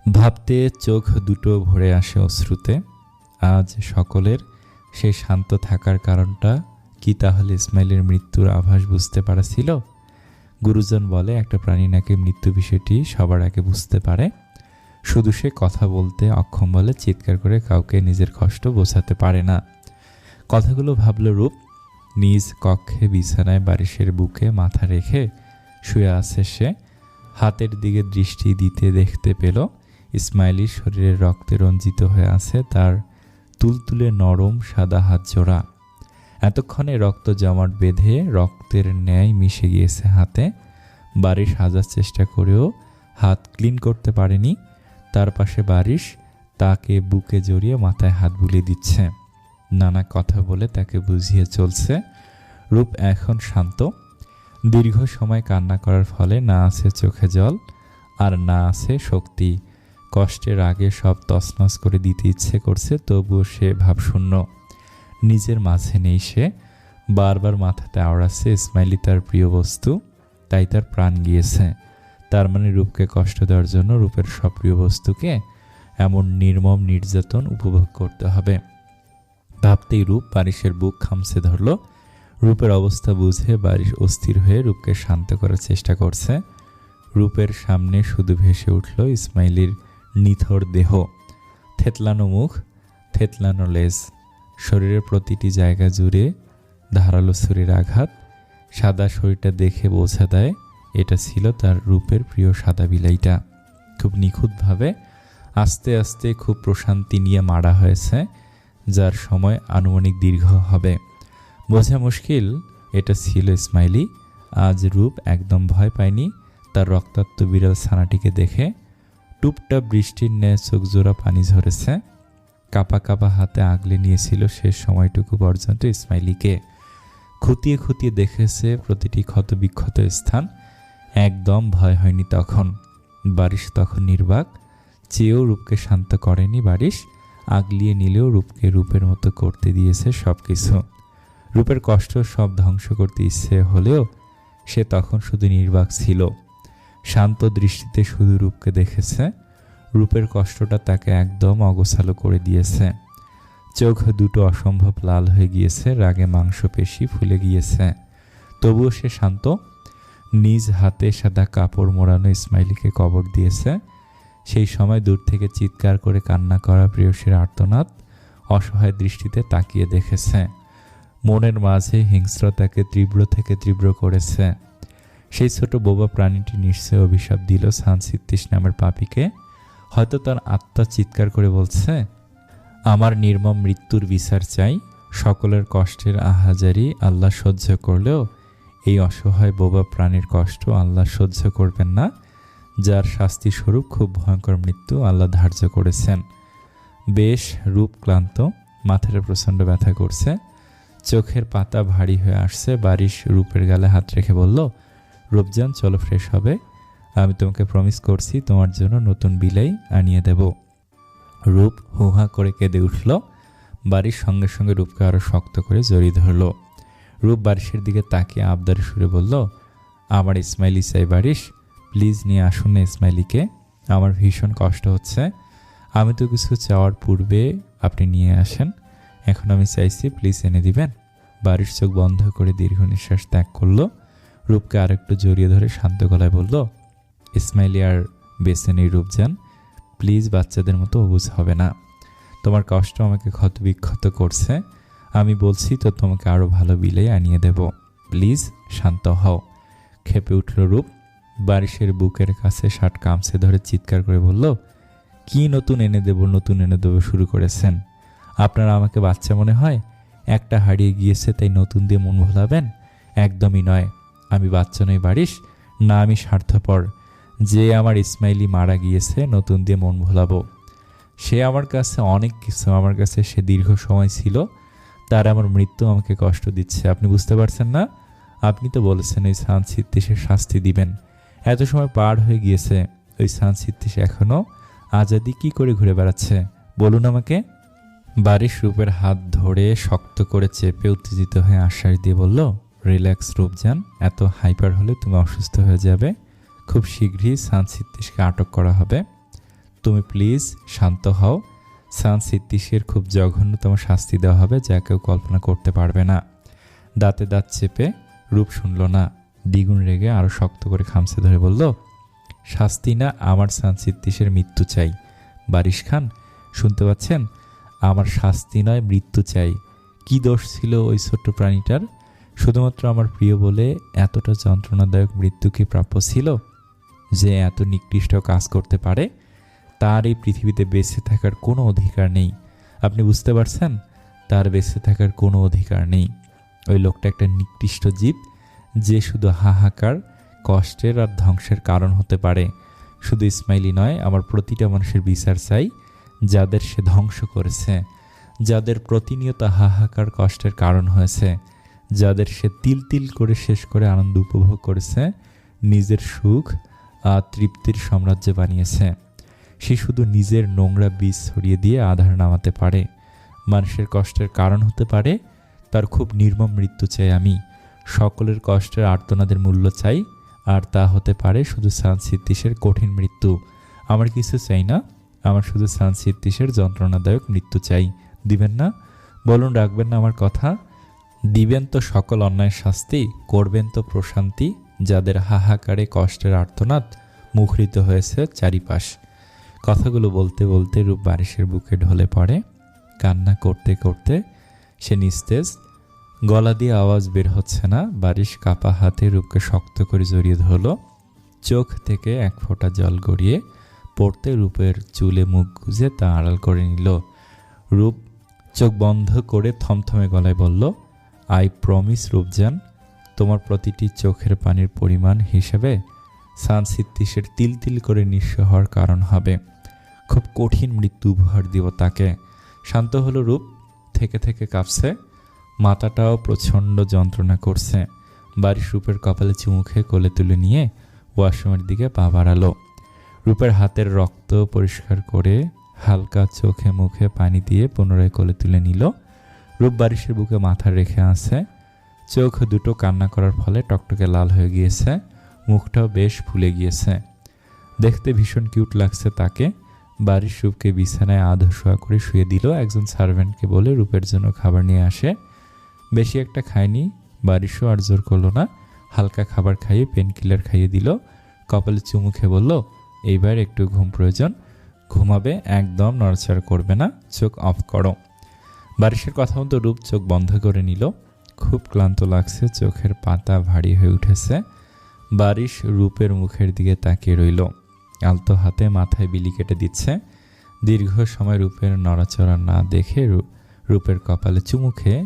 ভাবতে চোখ দুটো ভরে আসে অশ্রুতে। আজ সকলের সেই শান্ত থাকার কারণটা কি তাহলে ইসমাইলের মৃত্যুর আভাস বুঝতে পারা ছিল? গুরুজন বলে একটা প্রাণী নাকি মৃত্যু বিষয়টি সবার আগে বুঝতে পারে, শুধু সে কথা বলতে অক্ষম বলে চিৎকার করে কাউকে নিজের কষ্ট বোঝাতে পারে না। কথাগুলো ভাবল রূপ। নিজ কক্ষে বিছানায় বারিশের বুকে মাথা রেখে শুয়ে আছে সে। হাতের দিকে দৃষ্টি দিতে দেখতে পেল ইসমাইলির শরীরের রক্তে রঞ্জিত হয়ে আছে তার তুলতুলে নরম সাদা হাত জোড়া। এতক্ষণে রক্ত জমাট বেঁধে রক্তের ন্যায় মিশে গিয়েছে হাতে। বারিশ হাজার চেষ্টা করেও হাত ক্লিন করতে পারেনি। তার পাশে বারিশ তাকে বুকে জড়িয়ে মাথায় হাত বুলিয়ে দিচ্ছে, নানা কথা বলে তাকে বুঝিয়ে চলছে। রূপ এখন শান্ত। দীর্ঘ সময় কান্না করার ফলে না আছে চোখে জল আর না আছে শক্তি। কষ্টের আগে সব তছনছ করে দিতে ইচ্ছে করছে, তবুও সে ভাবশূন্য। নিজের মাঝে নেই সে। বারবার মাথাতে আওড়াচ্ছে ইসমাইলি তার প্রিয় বস্তু, তাই তার প্রাণ গিয়েছে। তার মানে রূপকে কষ্ট দেওয়ার জন্য রূপের সব প্রিয় বস্তুকে এমন নির্মম নির্যাতন উপভোগ করতে হবে। ভাবতেই রূপ বারিশের বুক খামছে ধরল। রূপের অবস্থা বুঝে বারিশ অস্থির হয়ে রূপকে শান্ত করার চেষ্টা করছে। রূপের সামনে শুধু ভেসে উঠল ইসমাইলির নিথর দেহ, থেতলানো মুখ, থেতলানো লেজ, শরীরের প্রতিটি জায়গা জুড়ে ধারালো ছুরির আঘাত। সাদা শরীরটা দেখে বোঝা দেয় এটা ছিল তার রূপের প্রিয় সাদা বিলাইটা। খুব নিখুঁতভাবে আস্তে আস্তে খুব প্রশান্তি নিয়ে মারা হয়েছে, যার সময় আনুমানিক দীর্ঘ হবে। বোঝা মুশকিল এটা ছিল ইসমাইলি। আজ রূপ একদম ভয় পায়নি তার রক্তাক্ত বিড়াল ছানাটিকে দেখে। টুপটাপ বৃষ্টির ন্যায় চোখ জোড়া পানি ঝরেছে। কাপা কাপা হাতে আগলে নিয়েছিল শেষ সময়টুকু পর্যন্ত ইসমাইলিকে। খুঁটিয়ে খুঁটিয়ে দেখেছে প্রতিটি ক্ষত বিক্ষত স্থান। একদম ভয় হয়নি তখন। বারিশ তখন নির্বাক। চেয়েও রূপকে শান্ত করেনি বারিশ। আগলিয়ে নিলেও রূপকে রূপের মতো করতে দিয়েছে সব কিছু। রূপের কষ্ট সব ধ্বংস করতে ইচ্ছে হলেও সে তখন শুধু নির্বাক ছিল। শান্ত দৃষ্টিতে শুধু রূপকে দেখেছে। রূপের কষ্টটা তাকে একদম অগোছালো করে দিয়েছে। চোখ দুটো অসম্ভব লাল হয়ে গিয়েছে, রাগে মাংসপেশি ফুলে গিয়েছে। তবুও সে শান্ত। নিজ হাতে সাদা কাপড় মোড়ানো ইসমাইলিকে কবর দিয়েছে। সেই সময় দূর থেকে চিৎকার করে কান্না করা প্রেয়সীর আর্তনাদ অসহায় দৃষ্টিতে তাকিয়ে দেখেছে। মনের মাঝে হিংস্রতাকে তীব্র থেকে তীব্র করেছে। সেই ছোট বোবা প্রাণীটি নিশ্চয় অভিশাপ দিল সানসিত্তিস নামের পাপীকে। হয়তো তার আত্মা চিৎকার করে বলছে, আমার নির্মম মৃত্যুর বিচার চাই। সকলের কষ্টের আহাজারি আল্লাহ সহ্য করলেও এই অসহায় বোবা প্রাণীর কষ্ট আল্লাহ সহ্য করবেন না, যার শাস্তি স্বরূপ খুব ভয়ঙ্কর মৃত্যু আল্লাহ ধার্য করেছেন। বেশ রূপ ক্লান্ত, মাথাটা প্রচণ্ড ব্যথা করছে, চোখের পাতা ভারী হয়ে আসছে। বারিশ রূপের গালে হাত রেখে বলল, রূপজান চলো ফ্রেশ হবে, আমি তোমাকে প্রমিস করছি তোমার জন্য নতুন বিলাই আনিয়ে দেব। রূপ হুহা করে কেঁদে উঠল। বারিশ সঙ্গে সঙ্গে রূপকে আরো শক্ত করে জড়িয়ে ধরল। রূপ বারিশের দিকে তাকিয়ে আবদার সুরে বলল, আমার ইসমাইলি চাই বারিশ, প্লিজ নিয়ে আসুন না ইসমাইলিকে, আমার ভীষণ কষ্ট হচ্ছে। আমি তো কিছু চাওয়ার পূর্বে আপনি নিয়ে আসেন, এখন আমি চাইছি প্লিজ এনে দিবেন। বারিশ চোখ বন্ধ করে দীর্ঘ নিঃশ্বাস ত্যাগ করলো। রূপকে আরেকটু জড়িয়ে ধরে শান্ত গলায় বলল, ইসমাইলি আর বেছে নেই রূপজান, প্লিজ বাচ্চাদের মতো অবুঝ হবে না। তোমার কষ্ট আমাকে ক্ষতবিক্ষত করছে, আমি বলছি তো তোমাকে আরও ভালো বিলাই আনিয়ে দেব, প্লিজ শান্ত হও। খেপে উঠল রূপ। বারিশের বুকের কাছে শার্ট কামছে ধরে চিৎকার করে বলল, কি নতুন এনে দেব নতুন এনে দেবো শুরু করেছেন? আপনারা আমাকে বাচ্চা মনে হয়? একটা হারিয়ে গিয়েছে তাই নতুন দিয়ে মন ভোলাবেন? একদমই নয়, আমি বাচ্চা নই বারিশ, না আমি স্বার্থপর যে আমার ইসমাইলি মারা গিয়েছে নতুন দিয়ে মন ভোলাবো। সে আমার কাছে অনেক কিছু, আমার কাছে সে দীর্ঘ সময় ছিল, তার আমার মৃত্যু আমাকে কষ্ট দিচ্ছে। আপনি বুঝতে পারছেন না? আপনি তো বলেছেন ওই সানসিত্তিসের শাস্তি দিবেন, এত সময় পার হয়ে গিয়েছে, ওই সানসিত্তিস এখনও আজাদি কি করে ঘুরে বেড়াচ্ছে বলুন আমাকে? বারিশ রূপের হাত ধরে শক্ত করে চেপে উত্তেজিত হয়ে আশ্বাস দিয়ে বলল, রিল্যাক্স রূপজান, এত হাইপার হলে তুমি অসুস্থ হয়ে যাবে। খুব শীঘ্রই সানসিত্তিশকে আটক করা হবে। তুমি প্লিজ শান্ত হও। সানসিত্তিশের খুব জঘন্যতম শাস্তি দেওয়া হবে, যা কেউ কল্পনা করতে পারবে না। দাঁতে দাঁত চেপে রূপ শুনল না। দ্বিগুণ রেগে আরও শক্ত করে খামচে ধরে বলল, শাস্তি না, আমার সানসিত্তিশের মৃত্যু চাই। বারিশ খান, শুনতে পাচ্ছেন? আমার শাস্তি নয়, মৃত্যু চাই। কি দোষ ছিল ওই ছোট্ট প্রাণীটার? শুধুমাত্র আমার প্রিয় বলে এতটা যন্ত্রণাদায়ক মৃত্যু কি প্রাপ্য ছিল? যে এত নিকৃষ্ট কাজ করতে পারে তার এই পৃথিবীতে বেঁচে থাকার কোনো অধিকার নেই। আপনি বুঝতে পারছেন? তার বেঁচে থাকার কোনো অধিকার নেই। ওই লোকটা একটা নিকৃষ্ট জীব, যে শুধু হাহাকার, কষ্টের আর ধ্বংসের কারণ হতে পারে। শুধু ইসমাইলি নয়, আমার প্রতিটা মানুষের বিচার চাই, যাদের সে ধ্বংস করেছে, যাদের প্রতিনিয়ত হাহাকার কষ্টের কারণ হয়েছে, যাদের সে তিল তিল করে শেষ করে আনন্দ উপভোগ করেছে, নিজের সুখ আর তৃপ্তির সাম্রাজ্য বানিয়েছে। সে শুধু নিজের নোংরা বীজ ছড়িয়ে দিয়ে আধার নামাতে পারে, মানুষের কষ্টের কারণ হতে পারে। তার খুব নির্মম মৃত্যু চাই আমি। সকলের কষ্টের আর্তনাদের মূল্য চাই, আর তা হতে পারে শুধু সানসিত্তিশের কঠিন মৃত্যু। আমার কিছু চাই না, আমার শুধু সানসিত্তিশের যন্ত্রণাদায়ক মৃত্যু চাই। দিবেন না? বলুন, রাখবেন না আমার কথা? দিবেন তো সকল অন্যায় শাস্তি, করবেন তো প্রশান্তি, যাদের হাহাকারে কষ্টের আর্তনাদ মুখরিত হয়েছে চারিপাশ। কথাগুলো বলতে বলতে রূপ বারিশের বুকে ঢলে পড়ে। কান্না করতে করতে সে নিস্তেজ, গলা দিয়ে আওয়াজ বের হচ্ছে না। বারিশ কাপা হাতে রূপকে শক্ত করে জড়িয়ে ধরল। চোখ থেকে এক ফোঁটা জল গড়িয়ে পড়তে রূপের চুলে মুখ গুজে তা আড়াল করে নিল। রূপ চোখ বন্ধ করে থমথমে গলায় বলল, আই প্রমিস রূপজান, তোমার প্রতিটি চোখের পানির পরিমাণ হিসেবে সানসিত্তিশের তিল তিল করে নিঃস্ব হওয়ার কারণ হবে। খুব কঠিন মৃত্যু উপহার দিব তাকে। শান্ত হলো রূপ, থেকে থেকে কাঁপছে, মাথাটাও প্রচণ্ড যন্ত্রণা করছে। বারিশ রূপের কপালে চুমু খেয়ে কোলে তুলে নিয়ে ওয়াশরুমের দিকে পা বাড়ালো। রূপের হাতের রক্ত পরিষ্কার করে হালকা চোখে মুখে পানি দিয়ে পুনরায় কোলে তুলে নিল। রূপ বারিশের বুকে মাথা রেখে আছে। চোখ দুটো কান্না করার ফলে টকটকে লাল হয়ে গিয়েছে, মুখটাও বেশ ফুলে গিয়েছে। দেখতে ভীষণ কিউট লাগছে তাকে। বারিশ রূপকে বিছানায় আধো শোয়া করে শুয়ে দিল। একজন সার্ভেন্টকে বলে রূপের জন্য খাবার নিয়ে আসে। বেশি একটা খায়নি, বারিশও আর জোর করলো না। হালকা খাবার খাইয়ে পেন কিলার খাইয়ে দিল। কপালে চুমু খেয়ে বলল, এইবার একটু ঘুম প্রয়োজন, ঘুমাবে, একদম নড়াচড়া করবে না, চোখ অফ করো। বারিশের কথা মতো রূপ চোখ বন্ধ করে নিল। খুব ক্লান্ত লাগছে, চোখের পাতা ভারী হয়ে উঠেছে। বারিশ রূপের মুখের দিকে তাকিয়ে রইল। আলতো হাতে মাথায় বিলি কেটে দিচ্ছে। দীর্ঘ সময় রূপের নড়াচড়া না দেখে রূপের কপালে চুমু খেয়ে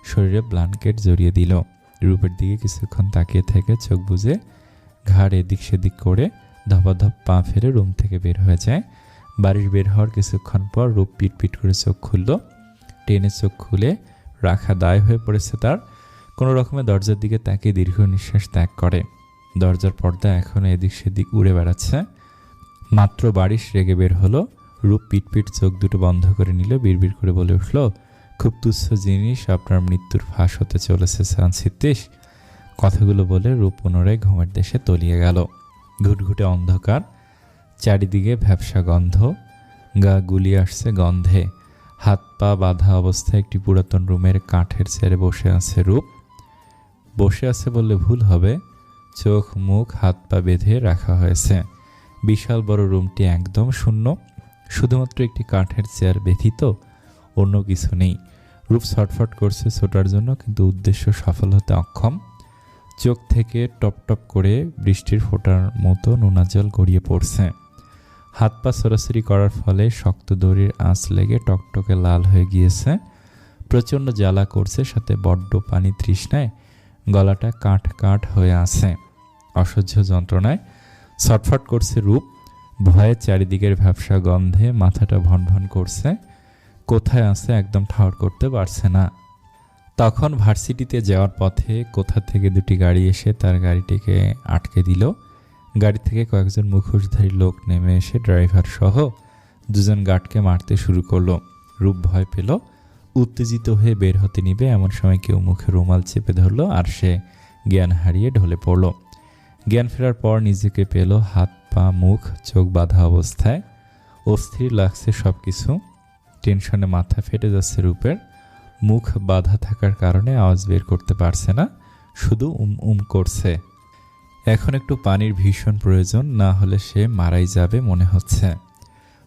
শরীরে ব্ল্যাঙ্কেট জড়িয়ে দিল। রূপের দিকে কিছুক্ষণ তাকিয়ে থেকে চোখ বুজে ঘাড় এদিক সেদিক করে ধপাধপ পা ফেলে রুম থেকে বের হয়ে যায়। বারিশ বের হওয়ার কিছুক্ষণ পর রূপ পিটপিট করে চোখ খুলল। টেনে চোখ খুলে রাখা দায় হয়ে পড়েছে তার। কোনো রকমে দরজার দিকে তাকিয়ে দীর্ঘ নিঃশ্বাস ত্যাগ করে। দরজার পর্দা এখনও এদিক সেদিক উড়ে বেড়াচ্ছে। মাত্র বারিশ রেগে বের হলো, রূপ পিটপিট চোখ দুটো বন্ধ করে নিল। বিড়বিড় করে বলে উঠল, খুব তুচ্ছ জিনিস, আপনার মৃত্যুর ফাঁস হতে চলেছে সানসিত্তিশ। কথাগুলো বলে রূপ পুনরায় ঘুমের দেশে তলিয়ে গেল। ঘুটঘুটে অন্ধকার, চারিদিকে ভ্যাপসা গন্ধ, গা গুলিয়ে আসছে গন্ধে। হাত পা বাঁধা অবস্থায় একটি পুরাতন রুমের কাঠের চেয়ারে বসে আছে রূপ। বসে আছে বললে ভুল হবে, চোখ মুখ হাত পা বেঁধে রাখা হয়েছে। বিশাল বড় রুমটি একদম শূন্য, শুধুমাত্র একটি কাঠের চেয়ার ব্যতীত অন্য কিছু নেই। রূপ ছটফট করছে ছোটার জন্য, কিন্তু উদ্দেশ্য সফল হতে অক্ষম। চোখ থেকে টপ টপ করে বৃষ্টির ফোঁটার মতো নোনা জল গড়িয়ে পড়ছে। হাত পা সরাসরি করার ফলে শক্ত দড়ির আঁচ লেগে টকটকে লাল হয়ে গিয়েছে। প্রচণ্ড জ্বালা করছে, সাথে বড্ড পানি তৃষ্ণায় গলাটা কাঠ কাঠ হয়ে আছে। অসহ্য যন্ত্রণায় ছটফট করছে রূপ। ভয়ে চারিদিকের ভ্যাপসা গন্ধে মাথাটা ভনভন করছে। কোথায় আছে একদম ঠাউর করতে পারছে না। তখন ভার্সিটিতে যাওয়ার পথে কোথা থেকে দুটি গাড়ি এসে তার গাড়িটিকে আটকে দিল। গাড়ি থেকে কয়েকজন মুখোশধারী লোক নেমে এসে ড্রাইভার সহ দুজন গার্ডকে মারতে শুরু করলো। রূপ ভয় পেল, উত্তেজিত হয়ে বের হতে নিবে এমন সময় কেউ মুখে রুমাল চেপে ধরল আর সে জ্ঞান হারিয়ে ঢলে পড়ল। জ্ঞান ফেরার পর নিজেকে পেল হাত পা মুখ চোখ বাঁধা অবস্থায়। অস্থির লাগছে সব কিছু। টেনশনে মাথা ফেটে যাচ্ছে রূপের। মুখ বাঁধা থাকার কারণে আওয়াজ বের করতে পারছে না, শুধু করছে। এখন একটু পানির ভীষণ প্রয়োজন, না হলে সে মারাই যাবে মনে হচ্ছে।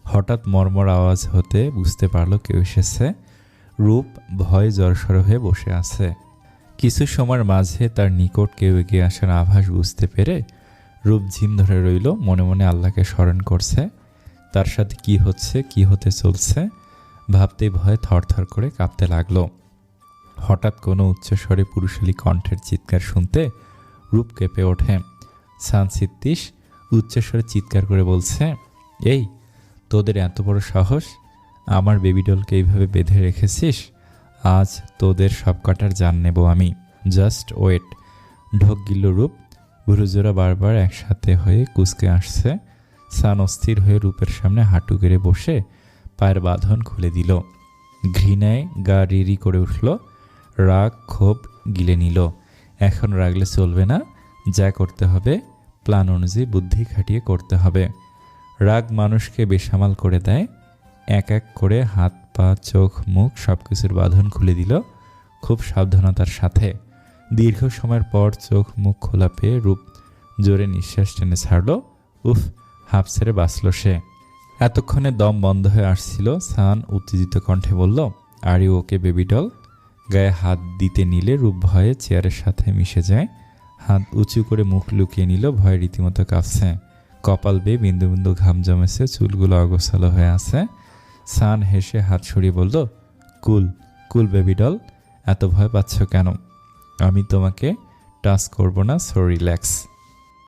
হঠাৎ মর্মর আওয়াজ হতে বুঝতে পারল কেউ এসেছে। রূপ ভয়ে জড়সড় হয়ে বসে আছে। কিছু সময়ের মাঝে তার নিকট কেউ এগিয়ে আসার আভাস বুঝতে পেরে রূপ ঝিম ধরে রইল, মনে মনে আল্লাহকে স্মরণ করছে। তার সাথে কি হচ্ছে, কি হতে চলছে ভাবতেই ভয়ে থরথর করে কাঁপতে লাগলো। হঠাৎ কোনো উচ্চস্বরে পুরুষালী কণ্ঠের চিৎকার শুনতে রূপ কেঁপে ওঠে। সানসিত্তিস উচ্চস্বরে চিৎকার করে বলছে, এই তোদের এত বড় সাহস, আমার বেবিডলকে এইভাবে বেঁধে রেখেছিস? আজ তোদের সব কাটার জান নেব আমি, জাস্ট ওয়েট। ঢোক গিল রূপ। ভুরুজোড়া বারবার একসাথে হয়ে কুঁচকে আসছে। সান অস্থির হয়ে রূপের সামনে হাঁটু গেড়ে বসে পায়ের বাঁধন খুলে দিল। ঘৃণায় গা রিরি করে উঠল। রাগ ক্ষোভ গিলে নিল। এখন রাগলে চলবে না, যা করতে হবে প্ল্যান অনুযায়ী বুদ্ধি খাটিয়ে করতে হবে। রাগ মানুষকে বেসামাল করে দেয়। এক এক করে হাত পা চোখ মুখ সব কিছুর বাঁধন খুলে দিল খুব সাবধানতার সাথে। দীর্ঘ সময়ের পর চোখ মুখ খোলা পেয়ে রূপ জোরে নিঃশ্বাস টেনে ছাড়ল। উফ, হাঁপ ছেড়ে বাঁচল সে। এতক্ষণে দম বন্ধ হয়ে আসছিল। সান উত্তেজিত কণ্ঠে বলল, are you okay baby doll? গায়ে হাত দিতে নিলে রূপ ভয়ে চেয়ারের সাথে মিশে যায়। হাত উঁচু করে মুখ লুকিয়ে নিল। ভয়ে রীতিমতো কাঁপছে। কপাল বেয়ে বিন্দু বিন্দু ঘাম জমেছে, চুলগুলো অগোছালো হয়ে আছে। সান হেসে হাত সরিয়ে বলল, কুল কুল বেবি ডল, এত ভয় পাচ্ছ কেন? আমি তোমাকে টাচ করব না, সো রিল্যাক্স।